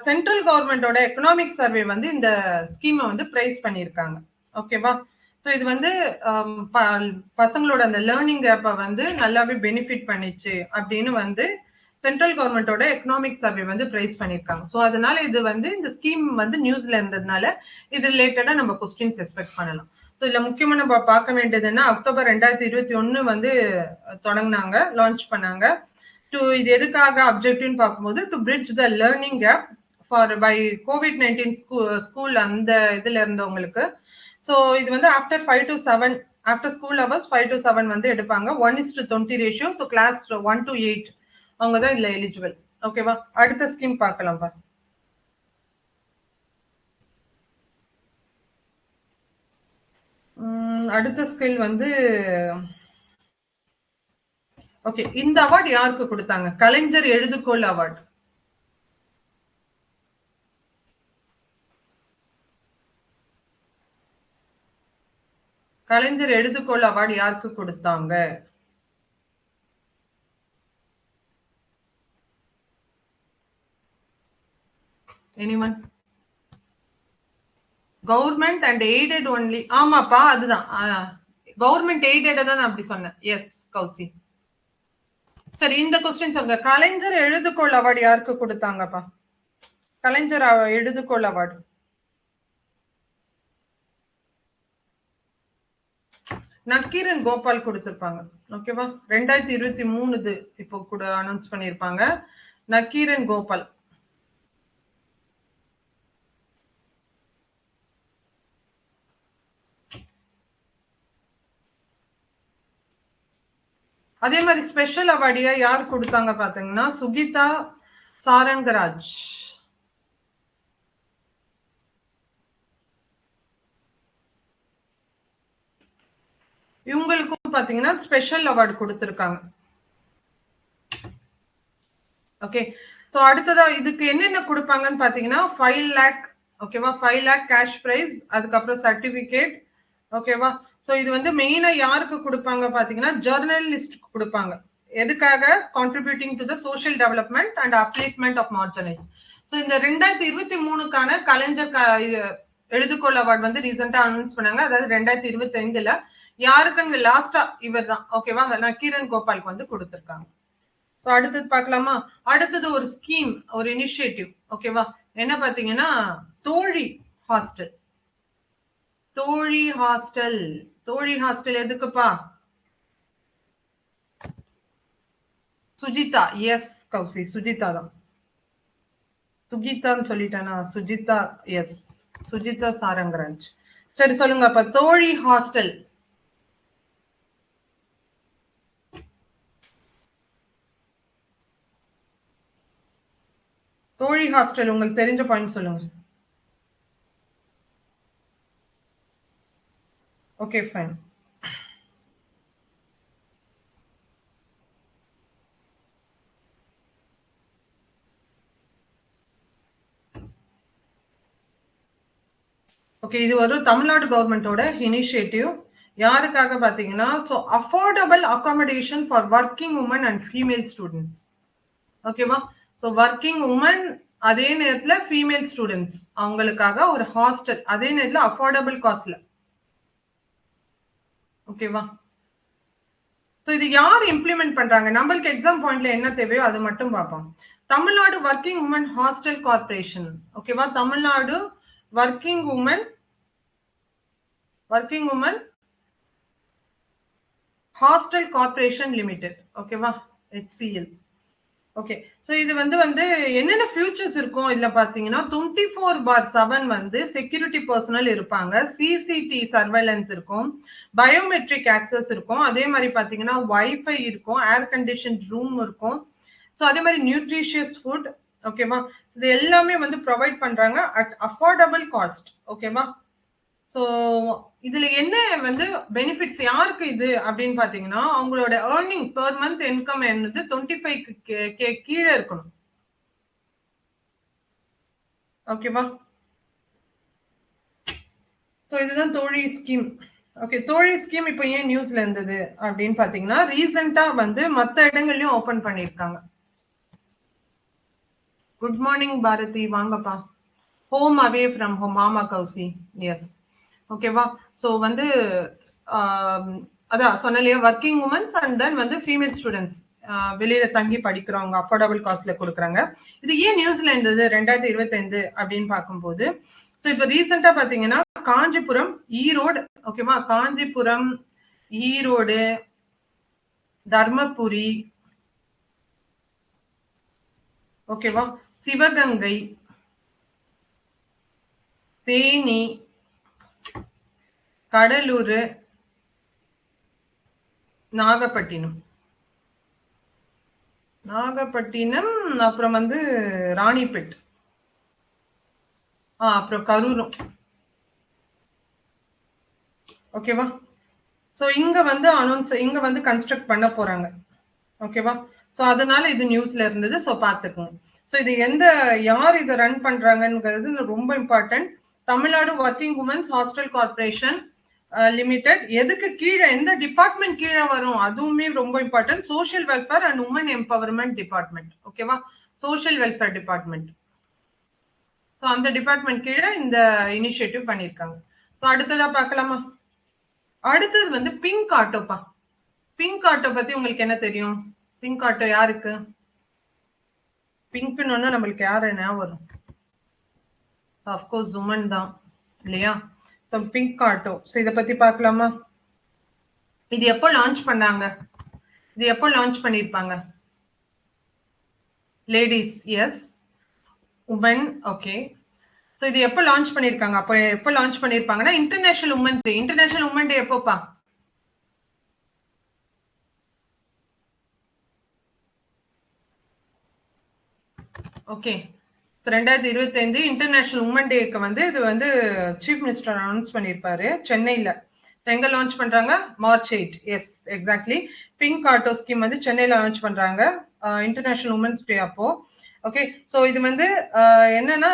சென்ட்ரல் கவர்மெண்டோட எக்கனாமிக் சர்வே வந்து இந்த ஸ்கீமை வந்து பிரைஸ் பண்ணியிருக்காங்க. ஓகேவா? ஸோ இது வந்து பசங்களோட அந்த லேர்னிங் கேப்பை வந்து நல்லாவே பெனிஃபிட் பண்ணிச்சு அப்படின்னு வந்து சென்ட்ரல் கவர்மெண்டோட எக்கனாமிக் சர்வே வந்து பிரைஸ் பண்ணியிருக்காங்க. ஸோ அதனால இது வந்து இந்த ஸ்கீம் வந்து நியூஸ்ல இருந்ததுனால இது ரிலேட்டடா நம்ம கொஸ்டின்ஸ் எக்ஸ்பெக்ட் பண்ணலாம். ஸோ இதுல முக்கியமா நம்ம பார்க்க வேண்டியதுன்னா அக்டோபர் 2021 வந்து தொடங்கினாங்க, லான்ச் பண்ணாங்க. இது எதுக்காக அப்ஜெக்டிவ்னு பார்க்கும்போது to bridge the learning gap for by COVID-19 school அந்த இதுல இருந்தவங்களுக்கு. ஸோ இது வந்து after 5 to 7 after school hours 5 to 7 வந்து எடுப்பாங்க. 1:20 ரேஷியோ. ஸோ கிளாஸ் 1 to 8 அவங்க தான் இதுல எலிஜிபிள். ஓகேவா? அடுத்த ஸ்கீம் பார்க்கலாம் பா. அடுத்த ஸ்கில் வந்து ஓகே, இந்த அவார்டு யாருக்கு கொடுத்தாங்க? கலைஞர் எழுதுகோள் அவார்டு. கலைஞர் எழுதுகோள் அவார்டு யாருக்கு கொடுத்தாங்க? Anyone? Government and aided only. ஆமாப்பா, அதுதான். கவர்மெண்ட் எய்டட் தான் அப்படி சொன்னேன். எஸ் கௌசி. சரி, இந்த கொஸ்டின் சொல்லுங்க. கலைஞர் எழுதுகோள் அவார்டு யாருக்கு கொடுத்தாங்கப்பா? கலைஞர் எழுதுகோள் அவார்டு நக்கீரன் கோபால் கொடுத்திருப்பாங்க. ஓகேவா? 2023 இப்போ கூட அனௌன்ஸ் பண்ணிருப்பாங்க. நக்கீரன் கோபால். அதே மாதிரி ஸ்பெஷல் அவார்டியா யார் கொடுத்தாங்க பாத்தீங்கன்னா சுகிதா சாரங்கராஜ். இவங்களுக்கும் பாத்தீங்கன்னா ஸ்பெஷல் அவார்டு கொடுத்திருக்காங்க. ஓகே, சோ அடுத்ததா இதுக்கு என்னென்ன கொடுப்பாங்கன்னு பாத்தீங்கன்னா 5 lakh. ஓகேவா? 5 lakh கேஷ் பிரைஸ், அதுக்கப்புறம் சர்டிபிகேட். ஓகேவா? சோ இது வந்து மெயினா யாருக்கு கொடுப்பாங்க பாத்தீங்கன்னா ஜர்னலிஸ்ட் கொடுப்பாங்க. எதுக்காக? Contributing to the social development and upliftment of marginalise. So இந்த 2023க்கான கலைஞர் எழுதுகோள் அவார்டு வந்து ரீசெண்டா அனௌன்ஸ் பண்ணாங்க. அதாவது 2025ல யாருக்குன்னு லாஸ்டா இவர் தான். ஓகேவா? நக்கீரன் கோபாலுக்கு வந்து கொடுத்திருக்காங்க. ஸோ அடுத்தது பார்க்கலாமா? அடுத்தது ஒரு ஸ்கீம், ஒரு இனிஷியேட்டிவ். ஓகேவா? என்ன பாத்தீங்கன்னா தோழி ஹாஸ்டல். தோழி ஹாஸ்டல். தோழி ஹாஸ்டல் எதுக்குப்பா? சுஜிதா. எஸ் கௌசி, சுஜிதா தான். சுஜிதான்னு சொல்லிட்டேனா? சுஜிதா. எஸ், சுஜிதா சாரங்கராஜ். சரி சொல்லுங்க அப்ப, தோழி ஹாஸ்டல். தோழி ஹாஸ்டல் உங்களுக்கு தெரிஞ்ச பாயிண்ட் சொல்லுங்க. Okay fine. ஓகே, இது ஒரு தமிழ்நாடு கவர்மெண்டோட இனிஷியேட்டிவ். யாருக்காக பாத்தீங்கன்னா so affordable accommodation for working women and female students. ஓகேவா? ஸோ ஒர்க்கிங் உமன், அதே நேரத்துல ஃபீமேல் ஸ்டூடெண்ட்ஸ், அவங்களுக்காக ஒரு ஹாஸ்டல், அதே நேரத்துல அஃபோர்டபுள் காஸ்ட்ல. ஓகேவா? ஸோ இது யார் இம்ப்ளிமெண்ட் பண்றாங்க? நம்மளுக்கு எக்ஸாம் பாயிண்ட்ல என்ன தேவையோ அது மட்டும் பார்ப்போம். Tamil Nadu working women hostel corporation. ஓகேவா? Tamil Nadu working women hostel corporation limited. ஓகேவா? HCL. ஓகே, சோ இது வந்து என்னென்ன ஃபியூச்சர்ஸ் இருக்கும் இதுல பாத்தீங்கன்னா 24/7 வந்து செக்யூரிட்டி பர்சனல் இருப்பாங்க, சிசிடி சர்வைலன்ஸ் இருக்கும், பயோமெட்ரிக் ஆக்சஸ் இருக்கும், அதே மாதிரி பாத்தீங்கன்னா வைஃபை இருக்கும், ஏர் கண்டிஷன் ரூம் இருக்கும். ஸோ அதே மாதிரி நியூட்ரிஷியஸ் ஃபுட். ஓகேவா? இது எல்லாமே வந்து ப்ரொவைட் பண்றாங்க அட் அஃபோர்டபுள் காஸ்ட். ஓகேவா? ஸோ இதுல என்ன வந்து பெனிஃபிட்ஸ் யாருக்கு இது அப்படின்னு பாத்தீங்கன்னா அவங்களோட ஏர்னிங் பெர் மந்த் இன்கம் என்னது 25K கீழே இருக்கணும். ஓகேவா? ஸோ இதுதான் தோழி ஸ்கீம். ஓகே, தோழி ஸ்கீம் இப்போ ஏன் நியூஸ்ல இருந்தது அப்படின்னு பாத்தீங்கன்னா ரீசெண்டா வந்து மத்த இடங்கள்லயும் ஓபன் பண்ணிருக்காங்க. குட் மார்னிங் பாரதி, வாங்கப்பா. Home away from home. ஆமா கௌசி, எஸ். ஓகேவா? ஸோ வந்து அதான் சொன்னலையா, ஒர்க்கிங் உமன்ஸ் அண்ட் தென் வந்து ஃபீமேல் ஸ்டூடெண்ட்ஸ் வெளியில தங்கி படிக்கிறவங்க அஃபோர்டபுள் காஸ்ட்ல கொடுக்குறாங்க. இது ஏன் நியூஸ்ல இருந்தது 2025 அப்படின்னு பார்க்கும்போது, ஸோ இப்போ ரீசெண்டா பாத்தீங்கன்னா காஞ்சிபுரம், ஈரோடு, ஓகேவா, காஞ்சிபுரம், ஈரோடு, தர்மபுரி, ஓகேவா, சிவகங்கை, தேனி, கடலூர், நாகப்பட்டினம், அப்புறம் வந்து ராணிப்பேட், அப்புறம் கரூரும். ஓகேவா? சோ இங்க வந்து கன்ஸ்ட்ரக்ட் பண்ண போறாங்க. ஓகேவா? சோ அதனால இது நியூஸ்ல இருந்தது. சோ பாத்துக்கோங்க. சோ இது யார் இதை ரன் பண்றாங்கிறது ரொம்ப important. Tamil Nadu working women's hostel corporation limited. எதுக்கு கீழே, எந்த டிபார்ட்மெண்ட் கீழே வரும் அதுவுமே ரொம்ப important. Social welfare and women empowerment department. ஓகேவா? Social welfare department. ஸோ அந்த டிபார்ட்மெண்ட் கீழே இந்த இனிஷியேட்டிவ் பண்ணியிருக்காங்க. ஸோ அடுத்ததா பார்க்கலாமா? அடுத்தது வந்து பிங்க் ஆட்டோப்பா. பிங்க் ஆட்டோ பத்தி உங்களுக்கு என்ன தெரியும்? பிங்க் ஆட்டோ யாருக்கு? பிங்க்னு ஒண்ணு நம்மளுக்கு யாரு ஞாபகம் வரும்? அஃப்கோர்ஸ் உமன் தான் இல்லையா? ஸோ பிங்க் ஆட்டோ, ஸோ இதை பத்தி பார்க்கலாமா? இது எப்போ லான்ச் பண்ணாங்க? இது எப்போ லான்ச் பண்ணிருப்பாங்க? Ladies, yes. Women, okay. So இது எப்போ லான்ச் பண்ணிருக்காங்க? அப்போ எப்போ லான்ச் பண்ணிருப்பாங்கன்னா international women day. International women day எப்போப்பா? ஓகே, 2025 இன்டர்நேஷனல் உமன் டேக்கு வந்து இது வந்து சீஃப் மினிஸ்டர் அனௌன்ஸ் பண்ணியிருப்பாரு சென்னையில. எங்க லான்ச் பண்றாங்க? March 8. Yes, exactly. Pink auto scheme வந்து சென்னையில லான்ச் பண்றாங்க இன்டர்நேஷனல் உமன்ஸ் டே அப்போ. ஓகே, ஸோ இது வந்து என்னன்னா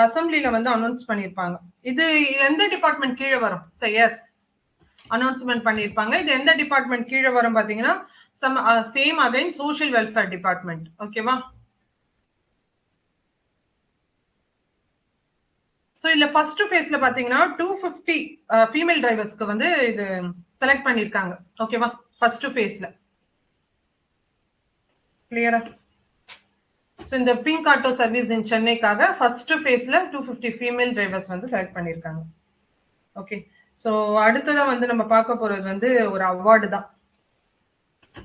அசம்பிளில வந்து அனௌன்ஸ் பண்ணியிருப்பாங்க. இது எந்த டிபார்ட்மெண்ட் கீழே வரும்? எஸ், அனௌன்ஸ்மெண்ட் பண்ணியிருப்பாங்க. இது எந்த டிபார்ட்மெண்ட் கீழே வரும் பாத்தீங்கன்னா same again social welfare department. ஓகேவா? ஸோ இதுல ஃபர்ஸ்ட் ஃபேஸ்ல பாத்தீங்கன்னா 250 ஃபீமேல் டிரைவர்ஸ்க்கு வந்து இது செலக்ட் பண்ணிருக்காங்க. ஓகேவா? ஃபர்ஸ்ட் ஃபேஸ்ல கிளியரா? ஸோ இந்த பிங்க் ஆட்டோ சர்வீஸ் இன் சென்னைக்காக ஃபர்ஸ்ட் ஃபேஸ்ல 250 ஃபீமேல் டிரைவர்ஸ் வந்து செலக்ட் பண்ணிருக்காங்க. ஓகே, ஸோ அடுத்ததான் வந்து நம்ம பார்க்க போறது வந்து ஒரு அவார்டு தான்.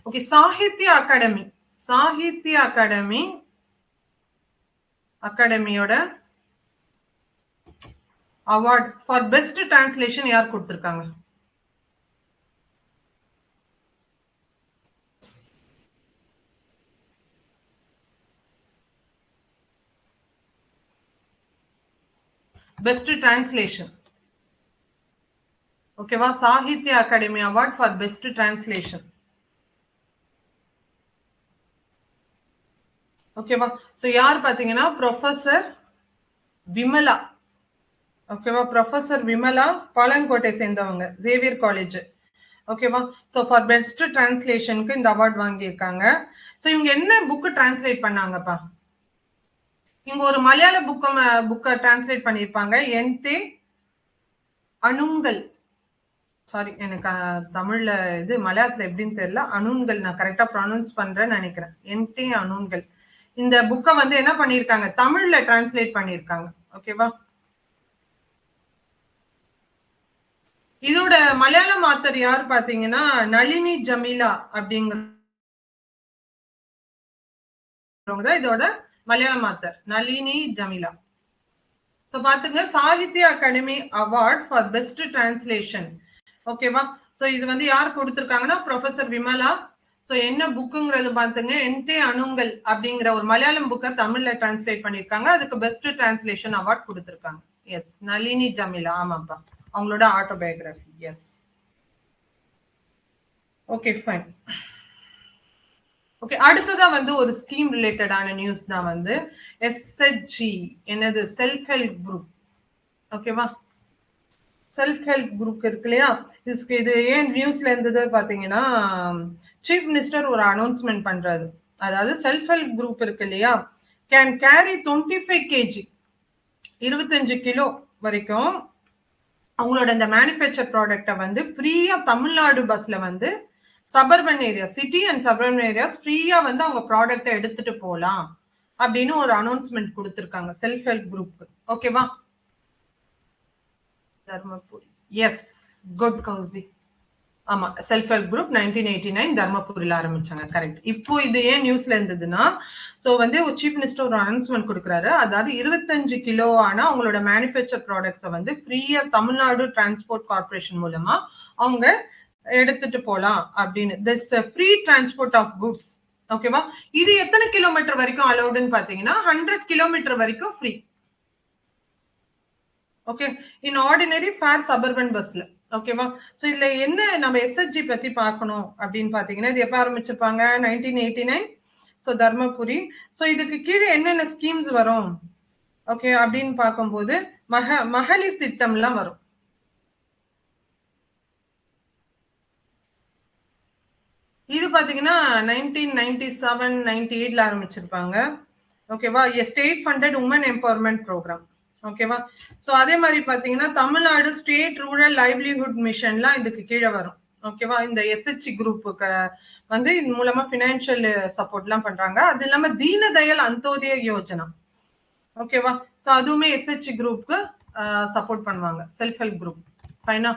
ஓகே, சாகித்ய அகாடமி. சாகித்ய அகாடமியோட அவார்ட் ஃபார் பெஸ்ட் டிரான்ஸ்லேஷன் யார் கொடுத்திருக்காங்க? Best translation. ஓகேவா? Sahitya Akademi award for best translation. ஓகேவா? சோ யார் பாத்தீங்கன்னா ப்ரொஃபசர் விமலா. ஓகேவா? ப்ரொஃபசர் விமலா பாலங்கோட்டை சேர்ந்தவங்க, ஜேவியர் காலேஜ். ஓகேவா? சோ ஃபார் பெஸ்ட் டிரான்ஸ்லேஷனுக்கு இந்த அவார்ட் வாங்கியிருக்காங்க. சோ இவங்க என்ன புக் டிரான்ஸ்லேட் பண்ணாங்கப்பா? இவங்க ஒரு மலையாள புக்க டிரான்ஸ்லேட் பண்ணிருப்பாங்க. என்தே அணுங்கல். சாரி, எனக்கு தமிழ்ல இது மலையாளத்துல எப்படின்னு தெரியல. அணுங்கல் நான் கரெக்டா ப்ரொனவுன்ஸ் பண்றேன்னு நினைக்கிறேன். என்தே அணுங்கல். இந்த புக்கை வந்து என்ன பண்ணிருக்காங்க? தமிழ்ல டிரான்ஸ்லேட் பண்ணிருக்காங்க. ஓகேவா? இதோட மலையாளம் ஆத்தர் யார் பாத்தீங்கன்னா நளினி ஜமீலா அப்படிங்கிறவங்க இதோட மலையாளம் ஆத்தர், நளினி ஜமீலா. சோ பாத்துங்க, Sahitya Akademi award for best translation. ஓகேவா? சோ இது வந்து யார் கொடுத்திருக்காங்கன்னா ப்ரொஃபசர் விமலா. சோ என்ன புக்குங்கிறது பாத்துங்க, என்தே அணுங்கல் அப்படிங்கிற ஒரு மலையாளம் புக்கை தமிழ்ல டிரான்ஸ்லேட் பண்ணிருக்காங்க. அதுக்கு பெஸ்ட் டிரான்ஸ்லேஷன் அவார்ட் கொடுத்திருக்காங்க. எஸ், நளினி ஜமீலா. ஆமாப்பா, அவங்களோட autobiography. Yes, okay, fine. Okay, அடுத்ததான் வந்து ஒரு ஸ்கீம் ரிலேட்டடான நியூஸ் தான் வந்து எஸ்ஹெச்ஜி, என்னது, செல்ஃப் ஹெல்ப் குரூப். ஓகேவா? செல்ஃப் ஹெல்ப் குரூப் இருக்கு இல்லையா? இது ஏன் நியூஸ்ல இருந்தது பாத்தீங்கன்னா சீஃப் மினிஸ்டர் ஒரு அனௌன்ஸ்மெண்ட் பண்றாரு. அதாவது செல்ஃப் ஹெல்ப் குரூப் இருக்கு இல்லையா, கேன் கேரி 25 kg, 25 கிலோ வரைக்கும் அவங்களோட இந்த மேனுஃபேக்சர் ப்ராடக்ட்டை வந்து ஃப்ரீயா தமிழ்நாடு பஸ்ல வந்து suburban area, city and suburban areas ஃப்ரீயா வந்து அவங்க ப்ராடக்ட்டை எடுத்துட்டு போலாம் அப்படின்னு ஒரு அனௌன்ஸ்மெண்ட் கொடுத்திருக்காங்க செல்ஃப் ஹெல்ப் குரூப். ஓகேவா? தர்மபுரி. Yes, good Kausi. ஆமா, செல்ஃப் ஹெல்ப் குரூப் 1989 தர்மபுரியில ஆரம்பிச்சாங்க. கரெக்ட். இப்போ இது ஏன் நியூஸ்ல இருந்ததுன்னா, சோ வந்து சீஃப் மினிஸ்டர் ஒரு அனௌன்ஸ்மெண்ட் கொடுக்குறாரு. அதாவது 25 கிலோ ஆன அவங்களோட மேனுஃபேக்சர் ப்ராடக்ட்ஸை வந்து ஃப்ரீயா தமிழ்நாடு டிரான்ஸ்போர்ட் கார்பரேஷன் மூலமா அவங்க எடுத்துட்டு போலாம் அப்படின்னு. This free transport of goods. ஓகேவா? இது எத்தனை கிலோமீட்டர் வரைக்கும் அலௌடுன்னு பாத்தீங்கன்னா 100 கிலோமீட்டர் வரைக்கும் ஃப்ரீ. ஓகே, இன் ஆர்டினரி ஃபேர் சபர்பன் பஸ்ல. ஓகேவா? சோ இதுல என்ன நம்ம எஸ்எஸ்ஜி பத்தி பார்க்கணும் அப்படின்னு பாத்தீங்கன்னா, இது எப்ப ஆரம்பிச்சிருப்பாங்க? 1989. சோ தர்மபுரி. சோ இதுக்கு கீழே என்னென்ன ஸ்கீம்ஸ் வரும் ஓகே அப்படின்னு பார்க்கும்போது மகளிர் திட்டம் எல்லாம் வரும். இது பாத்தீங்கன்னா 1997 98ல ஆரம்பிச்சிருப்பாங்க. ஓகேவா? State funded women empowerment programme. ஓகேவா? சோ அதே மாதிரி பாத்தீங்கன்னா தமிழ்நாடு ஸ்டேட் ரூரல் லைவ்லிஹுட் மிஷன்லாம் இதுக்கு கீழே வரும். ஓகேவா? இந்த எஸ்ஹெச்சி குரூப்புக்கு வந்து இது மூலமா பினான்சியல் சப்போர்ட் எல்லாம் பண்றாங்க. அது இல்லாம தீனதயாள் அந்தோதய யோஜனா. ஓகேவா? சோ அதுவுமே எஸ்ஹெச்சி குரூப்க்கு சப்போர்ட் பண்ணுவாங்க, செல்ஃப் ஹெல்ப் குரூப். ஃபைனா?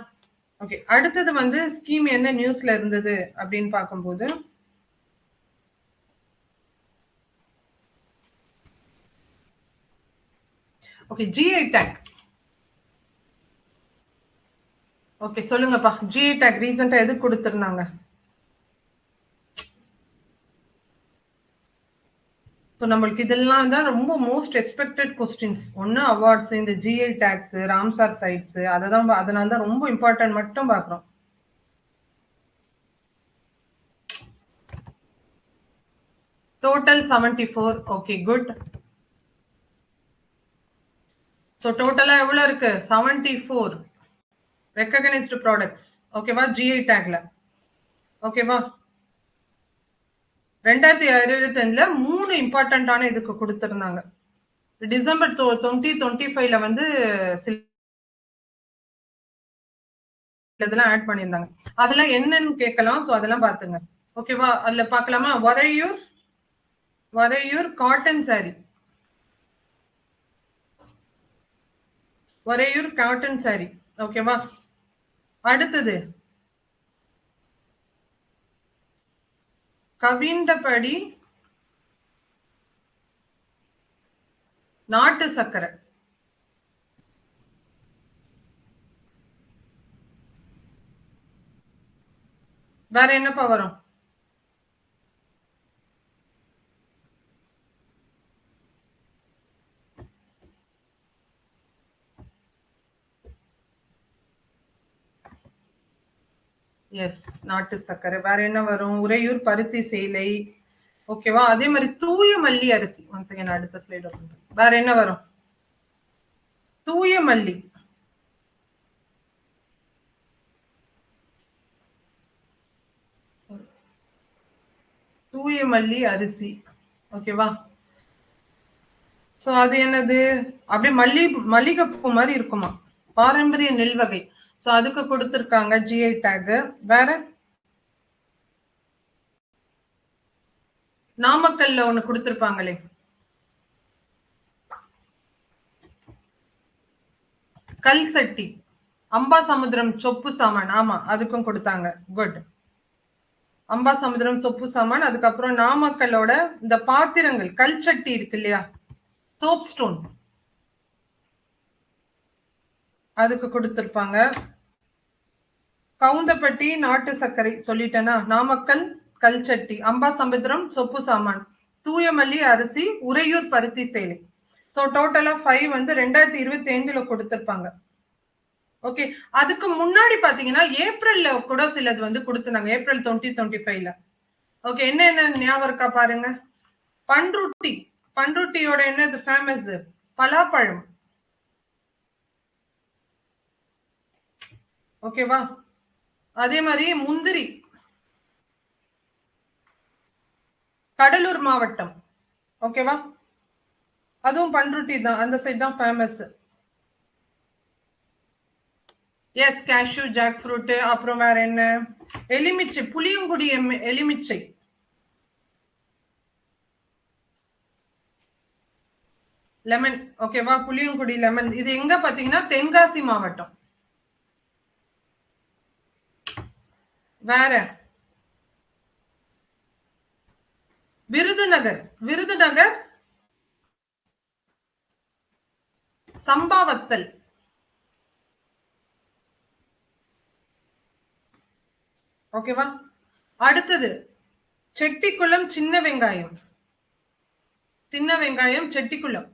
ஓகே, அடுத்தது வந்து ஸ்கீம் என்ன நியூஸ்ல இருந்தது அப்படின்னு பார்க்கும்போது, ஓகே ஜிஐ டேக். ஓகே சொல்லுங்கப்பா, ஜிஐ டேக் ரீசெண்டா எது கொடுத்திருந்தாங்க? ஸோ நம்மளுக்கு இதெல்லாம் தான் ரொம்ப மோஸ்ட் எக்ஸ்பெக்டட் கொஸ்டின்ஸ். ஒன்று அவார்ட்ஸ், இந்த ஜிஐ டேக்ஸ், ராம்சார் சைட்ஸ், அதனால தான் ரொம்ப இம்பார்ட்டன்ட் மட்டும் பார்க்குறோம். டோட்டல் 74. Okay good. ஸோ டோட்டலா எவ்வளவு இருக்கு? 74 ரெக்கக்னைஸ்டு ப்ராடக்ட்ஸ். ஓகேவா? ஜிஐ டேக்ல. ஓகேவா? 2025ல 3 இம்பார்ட்டன்டான இதுக்கு கொடுத்திருந்தாங்க. டிசம்பர் 2025ல வந்து இதெல்லாம் ஆட் பண்ணியிருந்தாங்க. அதெல்லாம் என்னன்னு கேட்கலாம். சோ அதெல்லாம் பாத்துங்க. ஓகேவா? அதுல பாக்கலாமா? வரையூர் காட்டன் சாரி. வரையூர் காட்டன் சாரி. ஓகேவா? அடுத்தது கவிண்டபடி நாட்டு சக்கரை. வேற என்னப்பா வரும்? எஸ், நாட்டு சக்கரை. வேற என்ன வரும்? உறையூர் பருத்தி சேலை. ஓகேவா? அதே மாதிரி தூய மல்லி அரிசி. ஒன் செகண்ட், அடுத்த ஸ்லைட் ஓபன் பண்ணு. வேற என்ன வரும்? தூய மல்லி. தூய மல்லி அரிசி. ஓகேவா? சோ அது என்னது? அப்படியே மல்லிகைப்பூ மாதிரி இருக்குமா, பாரம்பரிய நெல் வகை. சோ அதுக்கு கொடுத்திருக்காங்க ஜிஐ டேக். வேற நாமக்கல்ல ஒண்ணு கொடுத்திருப்பாங்களே, கல் சட்டி. அம்பாசமுத்திரம் சொப்பு சாமான். ஆமா, அதுக்கும் கொடுத்தாங்க. குட். அம்பாசமுத்திரம் சொப்பு சாமான். அதுக்கப்புறம் நாமக்கல்லோட இந்த பாத்திரங்கள், கல் சட்டி இருக்கு இல்லையா, சோப் ஸ்டோன், அதுக்கு கொடுத்திருப்பாங்க. கவுந்தப்பட்டி நாட்டு சர்க்கரை சொல்லிட்டேனா? நாமக்கல் கல்சட்டி, அம்பாசமுத்திரம் சொப்பு சாமான், தூயமல்லி அரிசி, உறையூர் பருத்தி சேலை. சோ டோட்டலா 5 வந்து 2025ல கொடுத்திருப்பாங்க. ஓகே, அதுக்கு முன்னாடி பாத்தீங்கன்னா ஏப்ரல்ல கூட சிலது வந்து கொடுத்திருந்தாங்க, ஏப்ரல் 2025ல. ஓகே, என்ன ஞாபகம் இருக்கா பாருங்க. பண்ருட்டி. பண்ருட்டியோட என்னது ஃபேமஸ்? பலாப்பழம். ஓகேவா? அதே மாதிரி முந்திரி. கடலூர் மாவட்டம். ஓகேவா? அதுவும் பண்ருட்டி தான், அந்த சைடு தான் famous. Yes, cashew, jack fruit. அப்புறம் வேற என்ன? எலுமிச்சை, புளியங்குடி எலுமிச்சை. லெமன். ஓகேவா? புளியங்குடி லெமன். இது எங்க பாத்தீங்கன்னா தென்காசி மாவட்டம். வேற விருதுநகர். விருதுநகர் சம்பாவத்தல். ஓகேவா? அடுத்தது செட்டிக்குளம் சின்ன வெங்காயம். சின்ன வெங்காயம் செட்டிக்குளம்.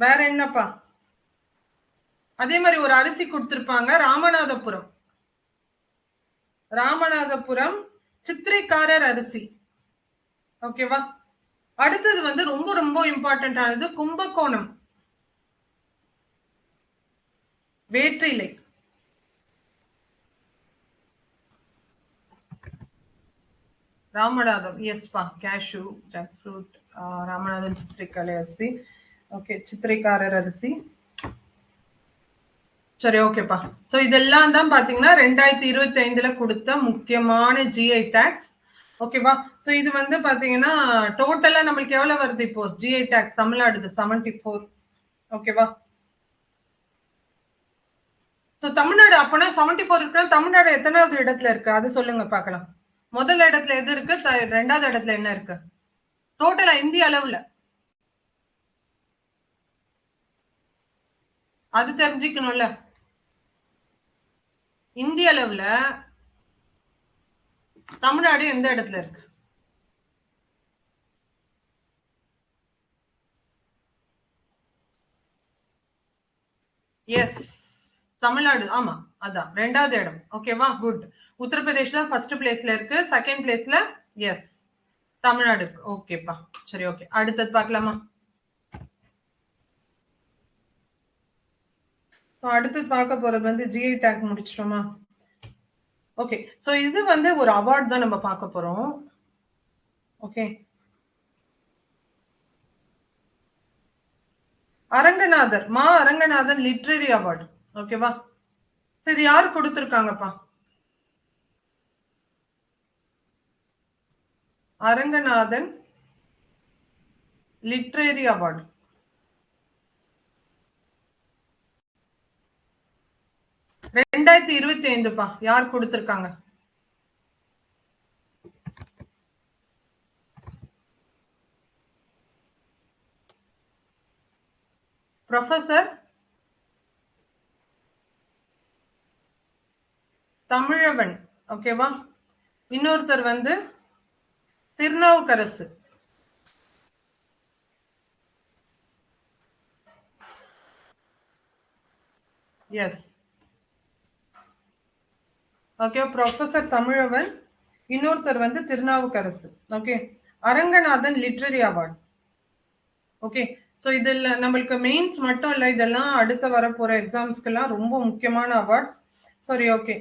வேற என்னப்பா? அதே மாதிரி ஒரு அரிசி கொடுத்திருப்பாங்க, ராமநாதபுரம். ராமநாதபுரம் சித்திரைக்காரர் அரிசி. ஓகேவா? அடுத்தது வந்து ரொம்ப ரொம்ப இம்பார்ட்டன்ட் ஆனது கும்பகோணம் வேற்றிலை. ராமநாதம். எஸ்பா, கேஷ்யூ, ஜாக் ஃப்ரூட், ராமநாதம் சித்திரைக்காரர் அரிசி. ஓகே, சித்திரைக்காரர் அரிசி. சரி, ஓகேப்பா. சோ இதெல்லாம் தான் பாத்தீங்கன்னா 2025ல கொடுத்த முக்கியமான ஜிஐ டாக்ஸ். ஓகேவா? சோ இது வந்து பாத்தீங்கன்னா டோட்டலா நம்மளுக்கு எவ்வளவு வருது இப்போ ஜிஐ டாக்ஸ் தமிழ்நாடு 74. ஓகேவா? சோ தமிழ்நாடு அப்பனா 74 இருக்குன்னா தமிழ்நாடு எத்தனாவது இடத்துல இருக்கு அது சொல்லுங்க பாக்கலாம். முதல் இடத்துல எது இருக்கு, ரெண்டாவது இடத்துல என்ன இருக்கு டோட்டலா இந்திய அளவுல? அது தெரிஞ்சுக்கணும்ல. இந்திய அளவுல தமிழ்நாடு எந்த இடத்துல இருக்கு? எஸ், தமிழ்நாடு. ஆமா, அதான் ரெண்டாவது இடம். ஓகேவா? குட். உத்தரப்பிரதேஷ் தான் ஃபர்ஸ்ட் பிளேஸ்ல இருக்கு. செகண்ட் பிளேஸ்ல எஸ் தமிழ்நாடு. ஓகேப்பா. சரி, ஓகே. அடுத்தது பார்க்கலாமா? அடுத்தது பார்க்க போறது வந்து ஜிஐ டேக் முடிச்சிட்டோமா? ஓகே. சோ இது வந்து ஒரு அவார்ட் தான் நம்ம பார்க்க போறோம். ஓகே. அரங்கநாதர், மா அரங்கநாதன் லிட்ரரி அவார்டு. ஓகேவா? இது யாரு கொடுத்திருக்காங்கப்பா? Aranganathan literary award. ரெண்டாயிரத்தி 25பா. யார் கொடுத்திருக்காங்க? ப்ரொஃபசர் தமிழவன். ஓகேவா? இன்னொருத்தர் வந்து திருநாவுக்கரசு. எஸ். ஓகே, ப்ரொஃபசர் தமிழவன், இன்னொருத்தர் வந்து Thirunavukkarasu. Okay. Aranganathan literary award. Okay. So இதுல நம்மளுக்கு மெயின்ஸ் மட்டும் இல்ல, இதெல்லாம் அடுத்த வர போற எக்ஸாம்ஸ்க்கெல்லாம் ரொம்ப முக்கியமான அவார்ட்ஸ். சரி, ஓகே.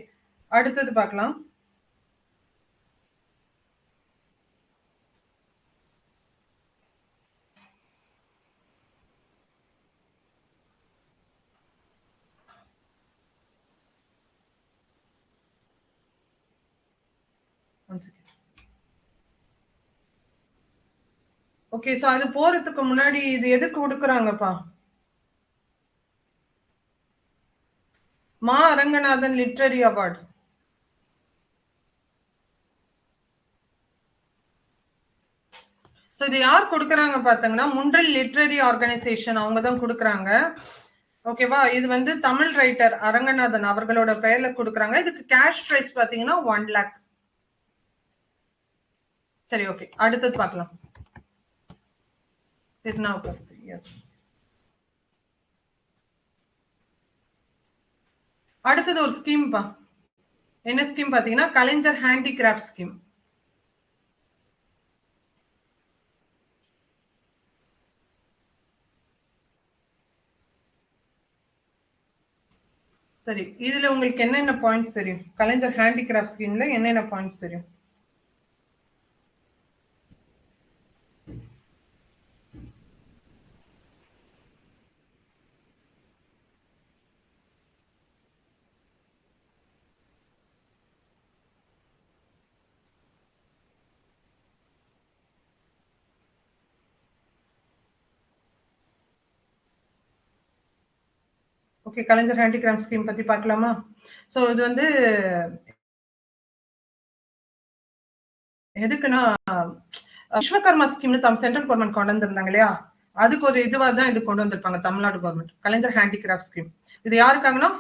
அடுத்தது பார்க்கலாம். ஓகே. சோ அது போறதுக்கு முன்னாடி இது எதுக்கு கொடுக்குறாங்கப்பா? மா அரங்கநாதன் லிட்ரரி அவார்டு. சோ இது யார் கொடுக்குறாங்க பாத்தீங்கன்னா முன்றல் லிட்ரரி ஆர்கனைசேஷன், அவங்க தான் கொடுக்குறாங்க. ஓகேவா? இது வந்து தமிழ் ரைட்டர் அரங்கநாதன் அவர்களோட பெயர்ல கொடுக்குறாங்க. இதுக்கு கேஷ் பிரைஸ் பாத்தீங்கன்னா 1 lakh. சரி, ஓகே. அடுத்தது பார்க்கலாம். திருநாவுக்கரசு. எஸ். அடுத்தது ஒரு ஸ்கீம் பா. என்ன ஸ்கீம் பாத்தீங்கன்னா கலைஞர் ஹேண்டிகிராஃப்ட் ஸ்கீம். சரி, இதுல உங்களுக்கு என்னென்ன பாயிண்ட்ஸ் தெரியும்? கலைஞர் ஹேண்டிகிராஃப்ட் ஸ்கீம்ல என்னென்ன பாயிண்ட்ஸ் தெரியும்? ஓகே, கலைஞர் ஹேண்டிகிராஃப்ட் ஸ்கீம் பத்தி பார்க்கலாமா? ஸோ இது வந்து எதுக்குன்னா விஸ்வகர்மா ஸ்கீம்னு சென்ட்ரல் கவர்மெண்ட் கொண்டு வந்திருந்தாங்க இல்லையா, அதுக்கு ஒரு இதுவா தான் இது கொண்டு வந்திருப்பாங்க தமிழ்நாடு கவர்மெண்ட், கலைஞர் ஹேண்டிகிராஃப்ட் ஸ்கீம். இது யாருக்காங்கன்னா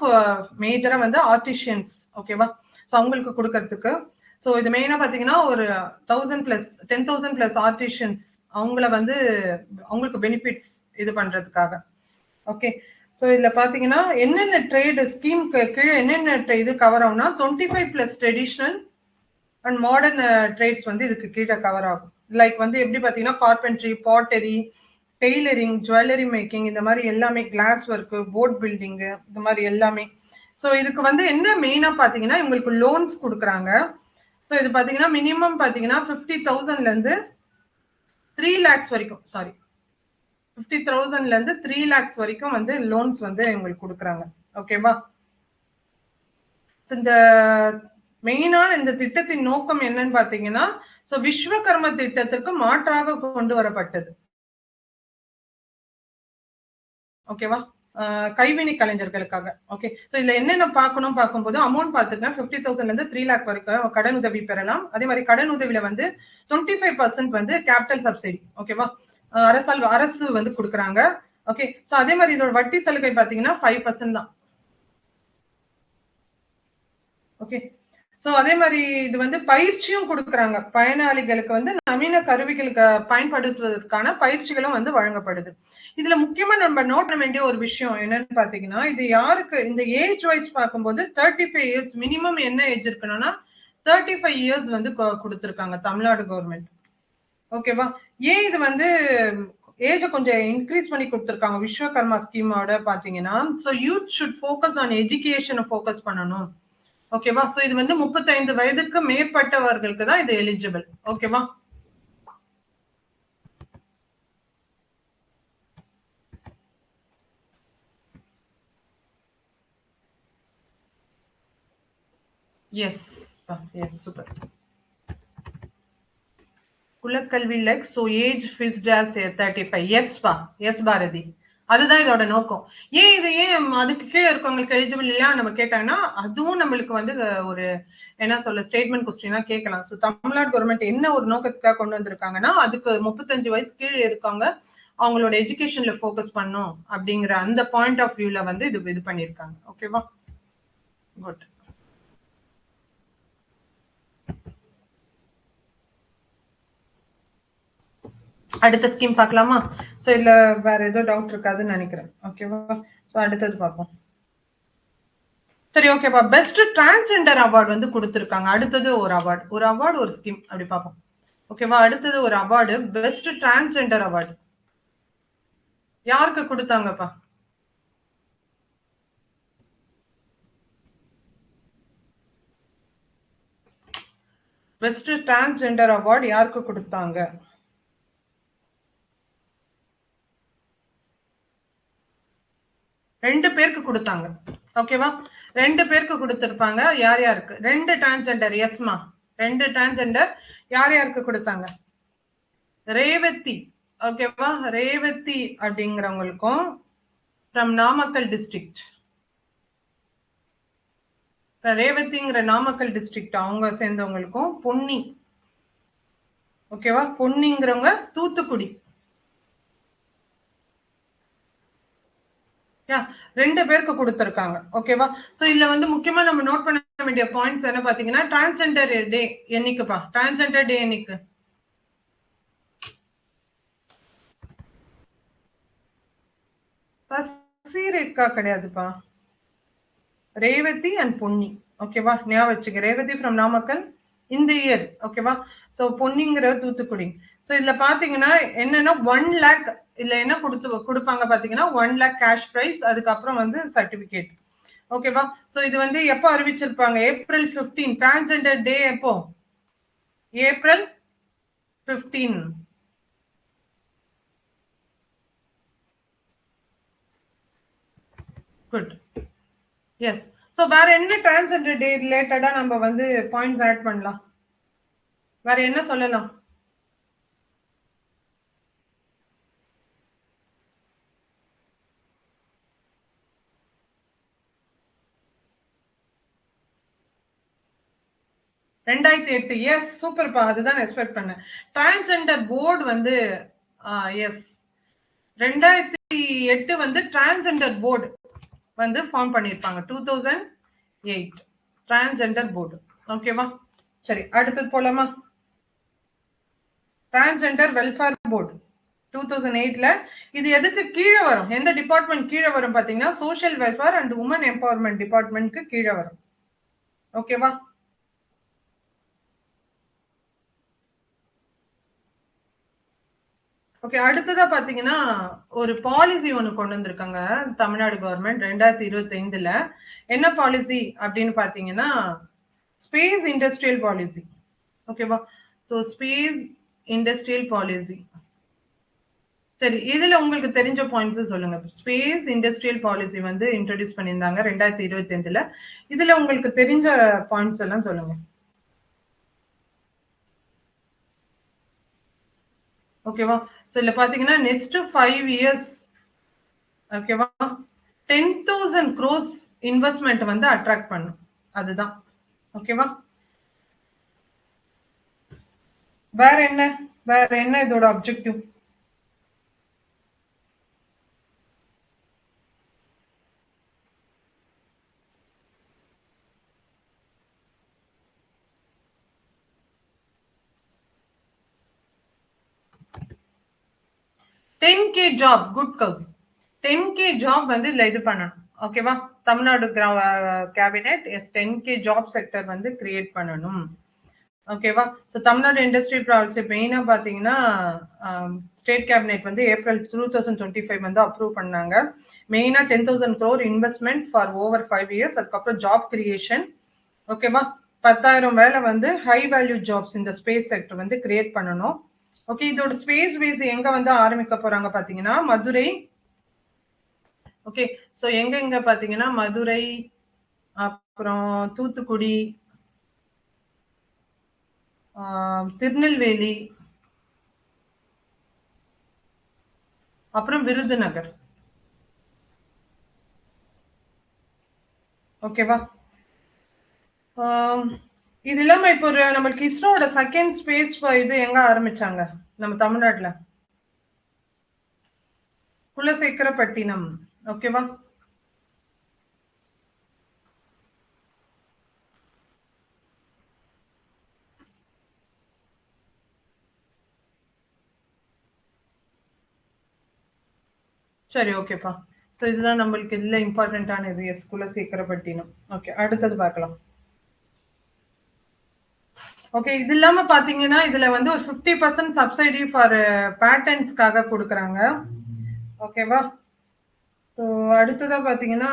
மேஜரா வந்து ஆர்டிஷியன்ஸ், ஓகேவா? ஸோ அவங்களுக்கு கொடுக்கறதுக்கு. ஸோ இது மெயினா பாத்தீங்கன்னா ஒரு 1000+ 10,000+ ஆர்டிஷியன்ஸ் அவங்கள வந்து அவங்களுக்கு பெனிஃபிட்ஸ் இது பண்றதுக்காக. ஓகே, ஸோ இதுல பாத்தீங்கன்னா என்னென்ன ட்ரேடு ஸ்கீம்க்கு கீழே என்னென்ன இது கவர் ஆகும்னா 25+ ட்ரெடிஷனல் அண்ட் மாடர்ன் ட்ரேட்ஸ் வந்து இதுக்கு கீழே கவர் ஆகும். லைக் வந்து எப்படி பாத்தீங்கன்னா carpentry, pottery, tailoring, jewellery making, இந்த மாதிரி எல்லாமே, கிளாஸ் ஒர்க்கு, போர்ட் பில்டிங்கு, இந்த மாதிரி எல்லாமே. ஸோ இதுக்கு வந்து என்ன மெயினா பாத்தீங்கன்னா இவங்களுக்கு லோன்ஸ் கொடுக்குறாங்க. ஸோ இது பாத்தீங்கன்னா மினிமம் பாத்தீங்கன்னா 50,000ல இருந்து 3 lakhs வரைக்கும், சாரி 50,000ல இருந்து 3 lakhs வரைக்கும் வந்து லோன்ஸ் வந்து இவங்களுக்கு கொடுக்குறாங்க. ஓகேவா? இந்த மெயினான இந்த திட்டத்தின் நோக்கம் என்னன்னு பாத்தீங்கன்னா, சோ விஸ்வகர்ம திட்டத்திற்கு மாற்றாக கொண்டு வரப்பட்டது. ஓகேவா? கைவினை கலைஞர்களுக்காக. ஓகே, சோ இதுல என்னென்ன பார்க்கணும் பார்க்கும்போது அமௌண்ட் பாத்துங்க, 50,000ல இருந்து 3 lakh வரைக்கும் கடன் உதவி பெறலாம். அதே மாதிரி கடன் உதவியில வந்து 25% வந்து கேபிட்டல் சப்சிடி, ஓகேவா? அரசு வந்து கொடுக்குறாங்க. ஓகே, சோ அதே மாதிரி இதோட வட்டி சலுகை பாத்தீங்கன்னா 5% தான். ஓகே, சோ அதே மாதிரி இது வந்து பயிற்சியும் கொடுக்குறாங்க. பயனாளிகளுக்கு வந்து நவீன கருவிகளுக்கு பயன்படுத்துவதற்கான பயிற்சிகளும் வந்து வழங்கப்படுது. இதுல முக்கியமா நம்ம நோட் பண்ண வேண்டிய ஒரு விஷயம் என்னன்னு பாத்தீங்கன்னா, இது யாருக்கு இந்த ஏஜ் வைஸ் பார்க்கும்போது 35 இயர்ஸ் மினிமம் என்ன ஏஜ் இருக்கணும்னா 35 இயர்ஸ் வந்து கொடுத்திருக்காங்க தமிழ்நாடு கவர்மெண்ட். ஓகேவா? ஏன் இது வந்து ஏஜ் கொஞ்சம் இன்க்ரீஸ் பண்ணி கொடுத்திருக்காங்க விஸ்வகர்மா ஸ்கீமோட பாத்தீங்கன்னா, so youth should focus on எஜுகேஷனை ஃபோக்கஸ் பண்ணணும். ஓகேவா? சோ இது வந்து 35 வயதுக்கு மேற்பட்டவர்களுக்கு தான் இது எலிஜிபிள். ஓகேவா? Yes, yes, super. குலக்கல்வி like so age fixed as 35. Yes பா, எஸ் பாரதி. அதுதான் இதோட நோக்கம். ஏன் அதுக்கு கீழே இருக்கவங்களுக்கு எலிஜிபிள் இல்லையா நம்ம கேட்டாங்கன்னா, அதுவும் நம்மளுக்கு வந்து ஒரு என்ன சொல்ல ஸ்டேட்மெண்ட் கொஸ்டினா கேட்கலாம். ஸோ தமிழ்நாடு கவர்மெண்ட் என்ன ஒரு நோக்கத்துக்காக கொண்டு வந்திருக்காங்கன்னா, அதுக்கு 35 வயசு கீழே இருக்காங்க, அவங்களோட எஜுகேஷன்ல ஃபோக்கஸ் பண்ணும் அப்படிங்கிற அந்த பாயிண்ட் ஆஃப் வியூல வந்து இது பண்ணியிருக்காங்க. ஓகேவா? குட். அடுத்த ஸ்கீம் பார்க்கலாமா? சோ இதுல வேற ஏதோ டவுட் இருக்காதுன்னு நினைக்கிறேன். ஓகேவா? சோ அடுத்தது பார்ப்போம். சரி, ஓகேப்பா. பெஸ்ட் டிரான்ஸ்ஜெண்டர் அவார்டு வந்து கொடுத்திருக்காங்க. அடுத்தது ஒரு அவார்டு ஒரு ஸ்கீம் அப்படி பார்ப்போம். ஓகேவா? அடுத்தது ஒரு அவார்டு, பெஸ்ட் டிரான்ஸ்ஜெண்டர் அவார்டு யாருக்கு கொடுத்தாங்கப்பா? பெஸ்ட் டிரான்ஸ்ஜெண்டர் அவார்டு யாருக்கு கொடுத்தாங்க? ரெண்டு பேருக்கு கொடுத்தாங்க. ஓகேவா? ரெண்டு பேருக்கு கொடுத்திருப்பாங்க. யார் யாருக்கு? ரெண்டு டிரான்ஸ்ஜெண்டர். எஸ்மா, ரெண்டு டிரான்ஸ்ஜெண்டர். யார் யாருக்கு கொடுத்தாங்க? ரேவதி. ஓகேவா? ரேவதி அப்படிங்கிறவங்களுக்கும் ஃப்ரம் நாமக்கல் டிஸ்ட்ரிக்ட். ரேவதிங்கிற நாமக்கல் டிஸ்ட்ரிக்ட் அவங்க சேர்ந்தவங்களுக்கும், பொன்னி, ஓகேவா? பொன்னிங்கிறவங்க தூத்துக்குடி. ரெண்டு பேருக்கு கொடுத்திருக்காங்க. ஓகேவா? சோ இதுல வந்து முக்கியமா நம்ம நோட் பண்ண வேண்டிய பாயிண்ட்ஸ் என்ன பாத்தீங்கன்னா, டிரான்ஸ்ஜெண்டர் டே என்னைக்குப்பா? டிரான்ஸ்ஜெண்டர் டே என்னைக்கு? சசிரேகா கிடையாதுப்பா, ரேவதி அண்ட் பொன்னி. ஓகேவா? ஞாபகம் வச்சுக்க, ரேவதி ஃப்ரம் நாமக்கல் இந்த இயர். ஓகேவா? சோ பொன்னிங்கிற தூத்துக்குடி. சோ இதுல பாத்தீங்கன்னா என்னன்னா 1 lakh இதுல என்ன கொடுப்பாங்க பாத்தீங்கன்னா 1 lakh கேஷ் பிரைஸ், அதுக்கப்புறம் வந்து சர்டிபிகேட். ஓகேவா? சோ இது வந்து எப்போ அறிவிச்சிருப்பாங்க? ஏப்ரல் 15. டிரான்ஸ்ஜெண்டர் டே எப்போ? ஏப்ரல் 15. குட். எஸ். சோ வேற என்ன டிரான்ஸ்ஜெண்டர் டே ரிலேட்டடா நம்ம வந்து பாயிண்ட்ஸ் ஆட் பண்ணலாம்? வேற என்ன சொல்லலாம்? 2008. எஸ், சூப்பர்ப்பா, அதுதான் எக்ஸ்பெக்ட் பண்ணேன். டிரான்ஸ்ஜெண்டர் போர்டு வந்து எஸ் 2008 வந்து டிரான்ஸ்ஜெண்டர் போர்டு வந்து ஃபார்ம் பண்ணிருப்பாங்க. 2008 டிரான்ஸ்ஜெண்டர் போர்டு. ஓகேவா? சரி, அடுத்தது போலாமா? டிரான்ஸ்ஜெண்டர் வெல்ஃபேர் போர்டு 2008ல. இது எதுக்கு கீழே வரும்? எந்த டிபார்ட்மெண்ட் கீழே வரும் பாத்தீங்கன்னா, social welfare and women empowerment டிபார்ட்மெண்ட்க்கு கீழே வரும். ஓகேவா? ஓகே, அடுத்ததா பாத்தீங்கன்னா ஒரு பாலிசி ஒண்ணு கொண்டு வந்திருக்காங்க தமிழ்நாடு கவர்மெண்ட் 2025ல. என்ன பாலிசி அப்படின்னு பாத்தீங்கன்னா, ஸ்பேஸ் இண்டஸ்ட்ரியல் பாலிசி. ஓகேவா? So space industrial policy. சரி, இதுல உங்களுக்கு தெரிஞ்ச பாயிண்ட்ஸ் சொல்லுங்க. ஸ்பேஸ் இண்டஸ்ட்ரியல் பாலிசி வந்து இன்ட்ரோடியூஸ் பண்ணியிருந்தாங்க 2025ல. இதுல உங்களுக்கு தெரிஞ்ச பாயிண்ட்ஸ் எல்லாம் சொல்லுங்க. ஓகேவா? சோ இதுல பாத்தீங்கன்னா நெக்ஸ்ட் 5 இயர்ஸ், ஓகேவா, 10,000 crores இன்வெஸ்ட்மெண்ட் வந்து அட்ராக்ட் பண்ணும். அதுதான். ஓகேவா? வேற என்ன, வேற என்ன இதோட objective? Ten K job, good Kousi. 10K job வந்து இதுல இது பண்ணணும். ஓகேவா? Tamil Nadu cabinet yes 10K job sector வந்து கிரியேட் பண்ணணும். ஓகேவா? ஸோ தமிழ்நாடு இண்டஸ்ட்ரி பாலிசி மெயினா பாத்தீங்கன்னா ஸ்டேட் கேபினெட் வந்து ஏப்ரல் 2025 வந்து அப்ரூவ் பண்ணாங்க. மெயினா 10,000 crore investment for over 5 years. அதுக்கப்புறம் ஜாப் கிரியேஷன். ஓகேவா? 10,000 வேலை வந்து ஹை வேல்யூ ஜாப்ஸ் இந்த ஸ்பேஸ் செக்டர் வந்து கிரியேட் பண்ணணும். ஓகே, இதோட ஸ்பேஸ் பேஸ் எங்க வந்து ஆரம்பிக்க போறாங்க பாத்தீங்கன்னா மதுரை. ஓகே, சோ எங்க எங்க பாத்தீங்கன்னா மதுரை, அப்புறம் தூத்துக்குடி, திருநெல்வேலி, அப்புறம் விருதுநகர். ஓகேவா? இது இல்லாம இப்போ ஒரு நம்மளுக்கு இஸ்ரோட செகண்ட் ஸ்பேஸ் இது எங்க ஆரம்பிச்சாங்க நம்ம தமிழ்நாட்டுல? குலசேகரப்பட்டினம். ஓகேவா? சரி, ஓகேப்பா. ஸோ இதுதான் நம்மளுக்கு இதுல இம்பார்ட்டன்டான இது. எஸ், குலசேகரப்பட்டினம். ஓகே, அடுத்தது பார்க்கலாம். ஓகே, இது இல்லாம பாத்தீங்கன்னா இதுல வந்து ஒரு 50% சப்சிடி ஃபார் பேட்டன்ஸ்க்காக கொடுக்குறாங்க. ஓகேவா? ஸோ அடுத்ததா பாத்தீங்கன்னா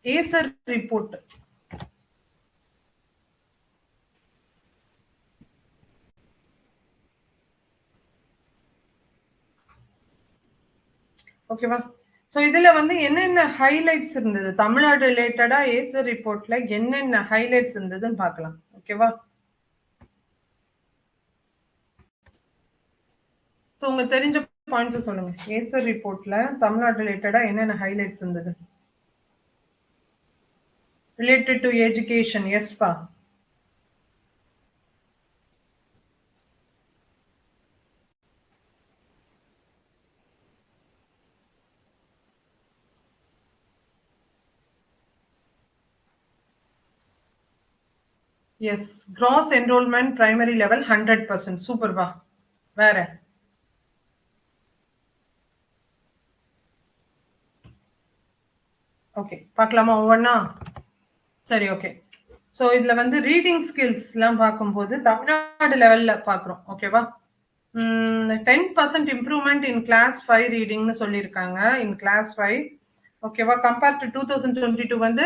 ஏசர் ரிப்போர்ட். ஓகேவா? ஸோ இதுல வந்து என்னென்ன ஹைலைட்ஸ் இருந்தது தமிழ்நாடு ரிலேட்டடா ஏசர் ரிப்போர்ட்ல என்னென்ன ஹைலைட்ஸ் இருந்ததுன்னு பார்க்கலாம். ஓகேவா? ஸோ உங்களுக்கு தெரிஞ்ச பாயிண்ட்ஸ் சொல்லுங்க. ஏசர் ரிப்போர்ட்ல தமிழ்நாடு ரிலேட்டடா என்னென்ன ஹைலைட்ஸ் இருந்தது ரிலேட்டட் டு எஜுகேஷன்? எஸ்பா. Yes, gross enrolment primary level 100%. சூப்பர்பா. வேற? ஓகே, பார்க்கலாமா ஒவ்வொன்னா? சரி, ஓகே. ஸோ இதுல வந்து ரீடிங் ஸ்கில்ஸ் எல்லாம் பார்க்கும்போது தமிழ்நாடு லெவல்ல பாக்குறோம். ஓகேவா? 10% இம்ப்ரூவ்மெண்ட் இன் கிளாஸ் 5 ரீடிங்னு சொல்லியிருக்காங்க. In class 5. ஓகேவா? கம்பேர் டு 2022 வந்து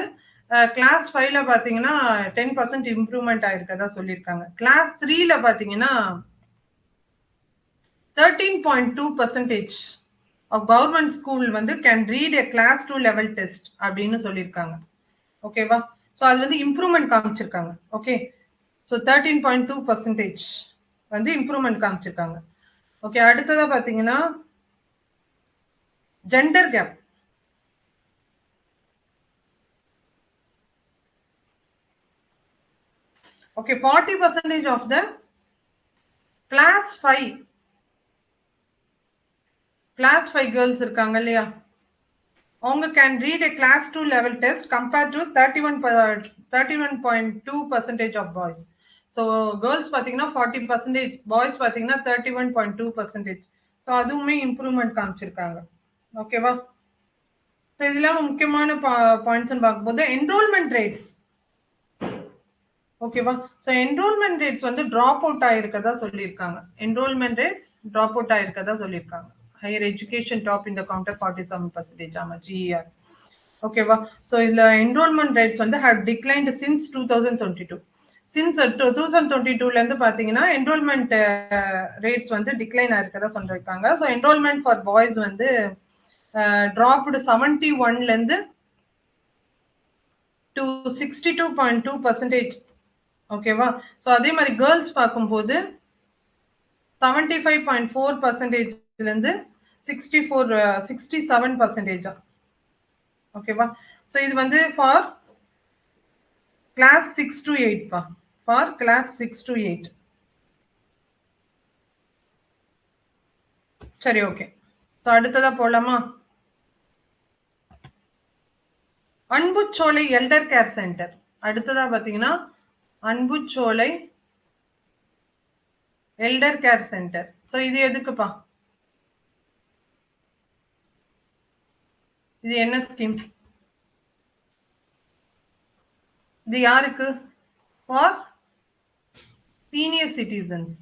கிளாஸ் 5ல பாத்தீங்கன்னா 10% இம்ப்ரூவ்மெண்ட் ஆயிருக்கதா சொல்லியிருக்காங்க. கிளாஸ் 3ல பாத்தீங்கன்னா 13.2% ஆஃப் கவர்மெண்ட் ஸ்கூல் வந்து can read a class 2 level test அப்படின்னு சொல்லியிருக்காங்க. ஓகேவா? ஸோ அது வந்து இம்ப்ரூவ்மெண்ட் காமிச்சிருக்காங்க. ஓகே, ஸோ 13.2% வந்து இம்ப்ரூவ்மெண்ட் காமிச்சிருக்காங்க. ஓகே, அடுத்ததா பாத்தீங்கன்னா gender gap. Okay, 40% of the class 5 girls இருக்காங்க இல்லையா, அவங்க can read a class 2 level test compared to 31.2% of boys. So girls பாத்தீங்கன்னா 40%, boys பாத்தீங்கன்னா 31.2%. ஸோ அதுவுமே இம்ப்ரூவ்மெண்ட் காமிச்சிருக்காங்க. ஓகேவா? ஸோ இதெல்லாம் முக்கியமான பாயிண்ட்ஸ் பார்க்கும்போது என்ரோல்மெண்ட் ரேட்ஸ். ஓகேவா? ஸோ என்ரோல்மெண்ட் ரேட்ஸ் வந்து ட்ராப் அவுட் ஆயிருக்கதா சொல்லியிருக்காங்க. என்ரோல்மெண்ட் ரேட்ஸ் ட்ராப் அவுட் ஆயிருக்கதா சொல்லியிருக்காங்க. ஹையர் எஜுகேஷன் டாப் இந்த கவுண்டர் 47%. ஆமா, GER. ஓகேவா? ஸோ இதுல என்ரோல்மெண்ட் ரேட்ஸ் வந்து ஹேவ் டிக்ளைன்ட் சின்ஸ் 2022. சின்ஸ் 2022ல இருந்து பாத்தீங்கன்னா என்ரோல்மெண்ட் ரேட்ஸ் வந்து டிக்ளைன் ஆயிருக்கதா சொல்லியிருக்காங்க. ஸோ என்ரோல்மெண்ட் ஃபார் பாய்ஸ் வந்து டிராப்டு 71ல இருந்து டு 62.2%. ஓகேவா? ஸோ அதே மாதிரி கேர்ள்ஸ் பார்க்கும்போது 75.4%ல இருந்து 67%. ஓகேவா? ஸோ இது வந்து ஃபார் கிளாஸ் 6 to 8 பா, ஃபார் கிளாஸ் 6 to 8. சரி, ஓகே. ஸோ அடுத்ததா போலாமா? Anbucholai elder care centre. அடுத்ததா பாத்தீங்கன்னா Anbucholai elder care centre. So இது எதுக்குப்பா? இது என்ன ஸ்கீம்? இது யாருக்கு? For senior citizens.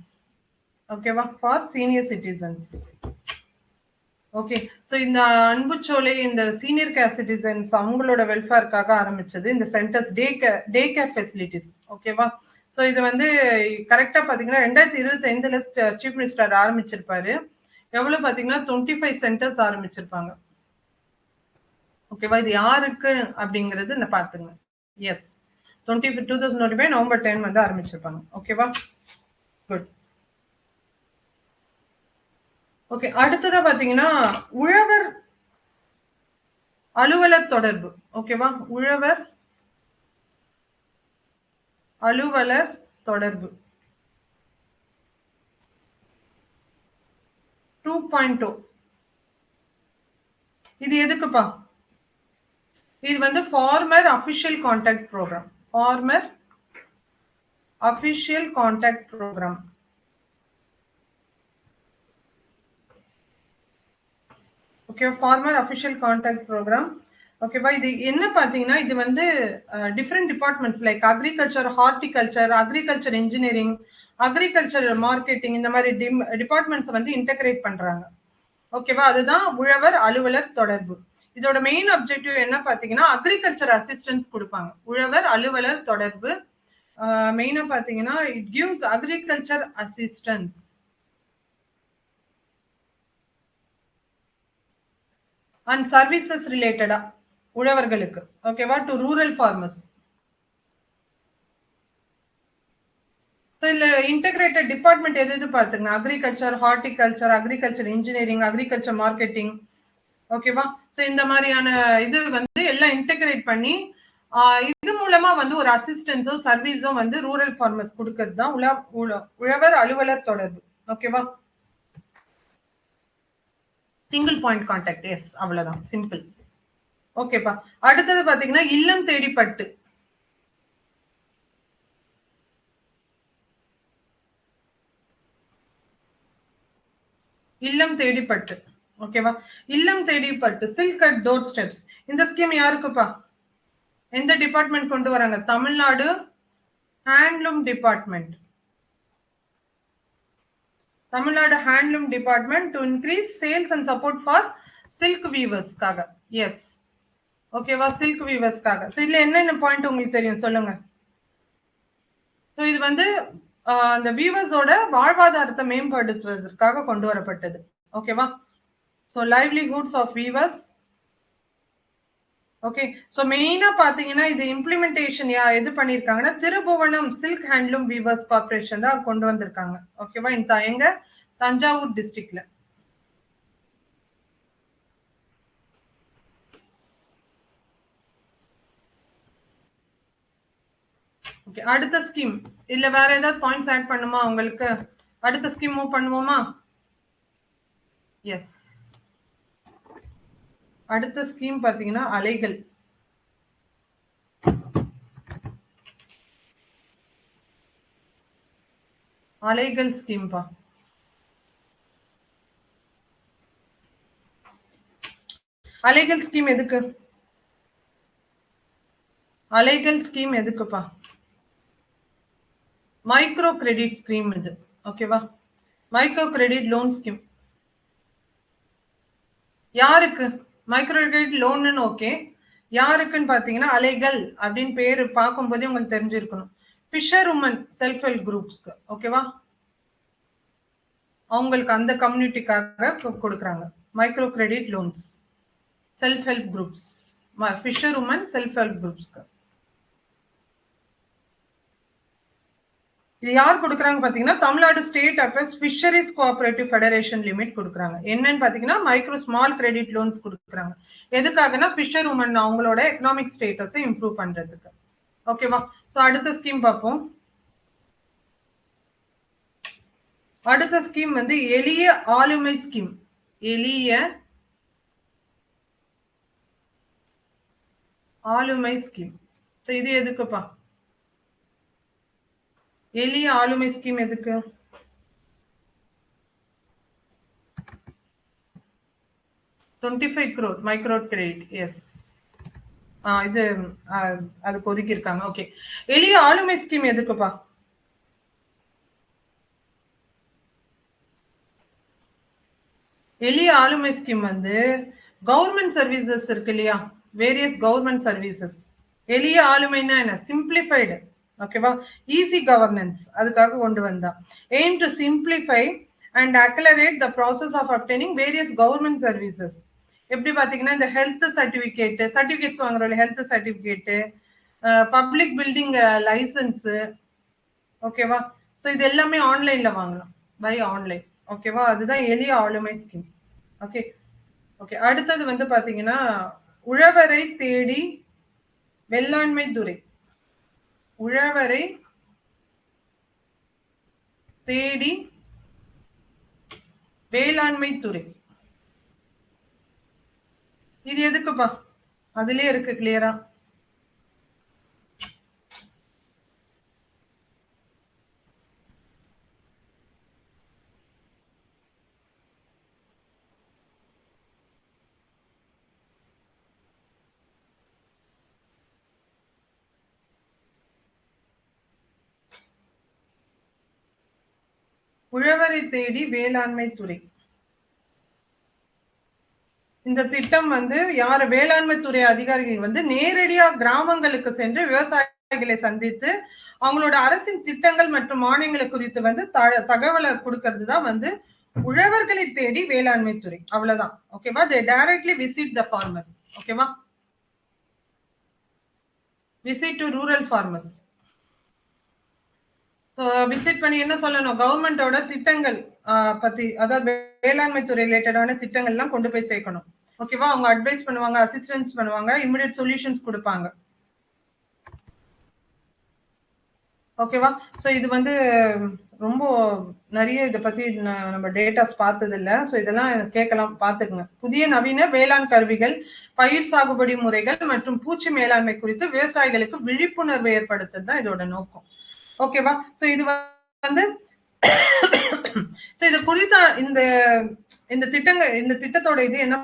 ஓகேவா? For senior citizens. Okay. So இந்த அன்புச்சோலை இந்த சீனியர் கேர் சிட்டிசன்ஸ் அவங்களோட வெல்ஃபேருக்காக ஆரம்பிச்சது இந்த சென்டர்ஸ், டே கேர் ஃபெசிலிட்டிஸ். ஓகேவா? ஸோ இது வந்து கரெக்டா பாத்தீங்கன்னா 2025ல சீஃப் மினிஸ்டர் ஆரம்பிச்சிருப்பாரு. எவ்வளவு பாத்தீங்கன்னா 25 சென்டர்ஸ் ஆரம்பிச்சிருப்பாங்க. ஓகேவா? இது யாருக்கு அப்படிங்கிறது நான் பாத்துங்க. எஸ், 2025 நவம்பர் 10 வந்து ஆரம்பிச்சிருப்பாங்க. ஓகேவா? குட். ஓகே. அடுத்ததா பாத்தீங்கன்னா உழவர் அலுவலர் தொடர்பு. ஓகேவா? உழவர் அலுவலர் தொடர்பு 2.0. இது எதுக்குப்பா? இது வந்து former official contact programme. Former official contact programme. Okay, former official contact programme. ஓகேவா? இது என்ன பாத்தீங்கன்னா இது வந்து different departments like agriculture, horticulture, agriculture engineering, agriculture marketing, இந்த மாதிரி டிபார்ட்மெண்ட்ஸ் வந்து இன்டகிரேட் பண்றாங்க. ஓகேவா? அதுதான் உழவர் அலுவலர் தொடர்பு. இதோட மெயின் அப்ஜெக்டிவ் என்ன பாத்தீங்கன்னா அக்ரிகல்ச்சர் அசிஸ்டன்ஸ் கொடுப்பாங்க. உழவர் அலுவலர் தொடர்பு மெயினா பாத்தீங்கன்னா it gives agriculture assistance and services ரிலேட்டடா உழவர்களுக்கு. ஓகேவா? To rural farmers. இதுல இன்டகிரேட்டட் டிபார்ட்மெண்ட் எது பாத்துங்க? Agriculture, horticulture, agriculture engineering, agriculture marketing. ஓகேவா? சோ இந்த மாதிரியான இது வந்து எல்லாம் இன்டகிரேட் பண்ணி இது மூலமா வந்து ஒரு அசிஸ்டன்ஸும் சர்வீஸும் வந்து ரூரல் ஃபார்மர்ஸ் கொடுக்கறது தான் உழவர் அலுவலர் தொடர்பு. ஓகேவா? Single point contact. எஸ், அவ்வளவுதான், சிம்பிள். ஓகேப்பா. அடுத்தது பாத்தீங்கன்னா இல்லம் தேடி பட்டு. இல்லம் தேடி பட்டு. ஓகேவா? இல்லம் தேடி பட்டு சில்க் அட் டோர் ஸ்டெப்ஸ். இந்த ஸ்கீம் யாருக்குப்பா? எந்த டிபார்ட்மெண்ட் கொண்டு வராங்க? Tamil Nadu handloom department. Tamil Nadu handloom department to increase sales and support for silk வீவர்ஸ்க்காக. எஸ், ஓகேவா? சில்க் வீவர்ஸ்க்காக. இதுல என்னென்ன பாயிண்ட் உங்களுக்கு தெரியும் சொல்லுங்க. ஸோ இது வந்து அந்த வீவர்ஸோட வாழ்வாதாரத்தை மேம்படுத்துவதற்காக கொண்டு வரப்பட்டது. ஓகேவா? So livelihoods of weavers. Okay. So மெயினா பாத்தீங்கன்னா இது இம்ப்ளிமெண்டேஷன் எது பண்ணிருக்காங்கன்னா Thirubuvanam silk handloom weavers corporation தான் கொண்டு வந்திருக்காங்க. ஓகேவா? இந்த எங்க தஞ்சாவூர் டிஸ்ட்ரிக்ட்ல. ஓகே, அடுத்த ஸ்கீம் இல்ல வேற ஏதாவது பாயிண்ட்ஸ் ஆட் பண்ணுமா உங்களுக்கு? அடுத்த ஸ்கீம் மூவ் பண்ணுவோமா? எஸ், அடுத்த ஸ்கீம் பாத்தீங்கன்னா அலைகள். அலைகள் ஸ்கீம் பா. அலைகள் ஸ்கீம் எதுக்கு? அலைகள் ஸ்கீம் எதுக்குப்பா? மைக்ரோ கிரெடிட் ஸ்கீம் இது. ஓகேவா? மைக்ரோ கிரெடிட் லோன் ஸ்கீம் யாருக்கு? மைக்ரோ கிரெடிட் லோன்னு ஓகே, யாருக்குன்னு பாத்தீங்கன்னா அலைகள் அப்படின்னு பேரு பார்க்கும்போதே உங்களுக்கு தெரிஞ்சிருக்கணும். ஃபிஷர் உமன் செல்ஃப் ஹெல்ப் குரூப்ஸ்க்கு. ஓகேவா? அவங்களுக்கு அந்த கம்யூனிட்டிக்காக கொடுக்குறாங்க micro credit loans. Self help groups, fisher women self help குரூப்ஸ்க்கு. இது யார் கொடுக்குறாங்க பாத்தீங்கன்னா Tamil Nadu state affairs fisheries cooperative federation limit கொடுக்குறாங்க. என்னன்னு பாத்தீங்கன்னா மைக்ரோ ஸ்மால் கிரெடிட் லோன்ஸ் கொடுக்குறாங்க. எதுக்காகனா ஃபிஷர் உமன் அவங்களோட எக்கனாமிக் ஸ்டேட்டஸை இம்ப்ரூவ் பண்றதுக்கு. ஓகேவா? சோ அடுத்த ஸ்கீம் பார்ப்போம். அடுத்த ஸ்கீம் வந்து எளிய ஆளுமை ஸ்கீம். எளிய ஆளுமை ஸ்கீம். சோ இது எதுக்குப்பா? எளிய ஆளுமை ஸ்கீம் எதுக்கு? 25 crore மைக்ரோ கிரெடிட். எஸ், இது அதுக்கு ஒதுக்கி இருக்காங்க. ஓகே, எளிய ஆளுமை ஸ்கீம் எதுக்குப்பா? எளிய ஆளுமை ஸ்கீம் வந்து கவர்மெண்ட் சர்வீசஸ் இருக்கு இல்லையா, வேரியஸ் கவர்மெண்ட் சர்வீசஸ். எளிய ஆளுமைனா என்ன? சிம்பிளிஃபைடு. ஓகேவா? ஈஸி கவர்னன்ஸ் அதுக்காக கொண்டு வந்தா. Aim to simplify and accelerate the process of obtaining various government services. எப்படி பாத்தீங்கன்னா இந்த ஹெல்த் சர்டிபிகேட்ஸ் வாங்குறோம், health certificate, public building licence. ஓகேவா? ஸோ இது எல்லாமே ஆன்லைன்ல வாங்கலாம், பை ஆன்லைன். ஓகேவா? அதுதான் எளிய ஆளுமை ஸ்கீம். Okay, okay. அடுத்தது வந்து பாத்தீங்கன்னா உழவரை தேடி வேளாண்மை துறை. உழவரை தேடி வேளாண்மை துறை. இது எதுக்குப்பா? அதுலயே இருக்கு கிளியரா. உழவரை தேடி வேளாண்மை துறை. இந்த திட்டம் வந்து யார்? வேளாண்மை துறை அதிகாரிகள் வந்து நேரடியா கிராமங்களுக்கு சென்று விவசாயிகளை சந்தித்து அவங்களோட அரசின் திட்டங்கள் மற்றும் மானியங்களை குறித்து வந்து தகவலை கொடுக்கறது தான் வந்து உழவர்களை தேடி வேளாண்மை துறை. அவ்வளவுதான். ஓகேவா? they directly visit the farmers. ஓகேவா? visit to rural farmers. Visit பண்ணி என்ன சொல்லணும்? கவர்மெண்டோட திட்டங்கள் பத்தி, அதாவது வேளாண்மை துறை ரிலேட்டடான திட்டங்கள் எல்லாம் கொண்டு போய் சேர்க்கணும். ஓகேவா? அவங்க அட்வைஸ் பண்ணுவாங்க, அசிஸ்டன்ஸ் பண்ணுவாங்க, இமிடியட் சொல்யூஷன்ஸ் கொடுப்பாங்க. ஓகேவா? ஸோ இது வந்து ரொம்ப நிறைய இதை பத்தி நம்ம டேட்டாஸ் பார்த்தது இல்லை. ஸோ இதெல்லாம் கேட்கலாம், பார்த்துக்குங்க. புதிய நவீன வேளாண் கருவிகள், பயிர் சாகுபடி முறைகள் மற்றும் பூச்சி மேலாண்மை குறித்து விவசாயிகளுக்கு விழிப்புணர்வு ஏற்படுத்துறது தான் இதோட நோக்கம். ஓகேவா? ஸோ இது வந்து இது குறித்த இந்த இந்த திட்டங்கள், இந்த திட்டத்தோட இது என்ன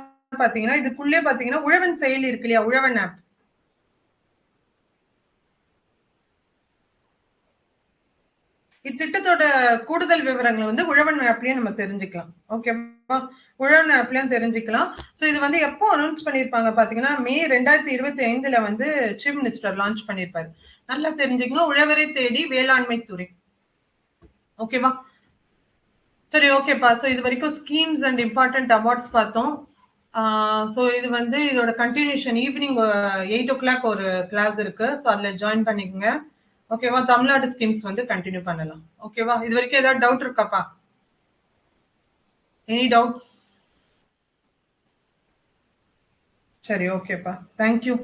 பாத்தீங்கன்னா, இதுக்குள்ளே பாத்தீங்கன்னா உழவன் செயலி இருக்கு இல்லையா, உழவன் ஆப். இத்திட்டத்தோட கூடுதல் விவரங்களை வந்து உழவன் ஆப்லயே நம்ம தெரிஞ்சுக்கலாம். ஓகேவா? உழவன் ஆப்லயும் தெரிஞ்சுக்கலாம். ஸோ இது வந்து எப்போ அனௌன்ஸ் பண்ணியிருப்பாங்க பாத்தீங்கன்னா, மே 2025 வந்து சீஃப் மினிஸ்டர் லான்ச் பண்ணியிருப்பாரு. நல்லா தெரிஞ்சுக்கணும், உழவரை தேடி வேளாண்மை துறை. ஓகேவா? சரி, ஓகேப்பா. ஸோ இது வரைக்கும் ஸ்கீம்ஸ் அண்ட் இம்பார்ட்டன்ட் அவார்ட்ஸ் பார்த்தோம். ஸோ இது வந்து இதோட கண்டினியூஷன் ஈவினிங் 8 o'clock ஒரு கிளாஸ் இருக்கு. ஸோ அதில் ஜாயின் பண்ணிக்கோங்க. ஓகேவா? தமிழ்நாடு ஸ்கீம்ஸ் வந்து கண்டினியூ பண்ணலாம். ஓகேவா? இது வரைக்கும் ஏதாவது டவுட் இருக்காப்பா? Any doubts? சரி, ஓகேப்பா. தேங்க்யூ.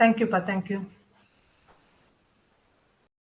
தேங்க்யூப்பா, தேங்க்யூ.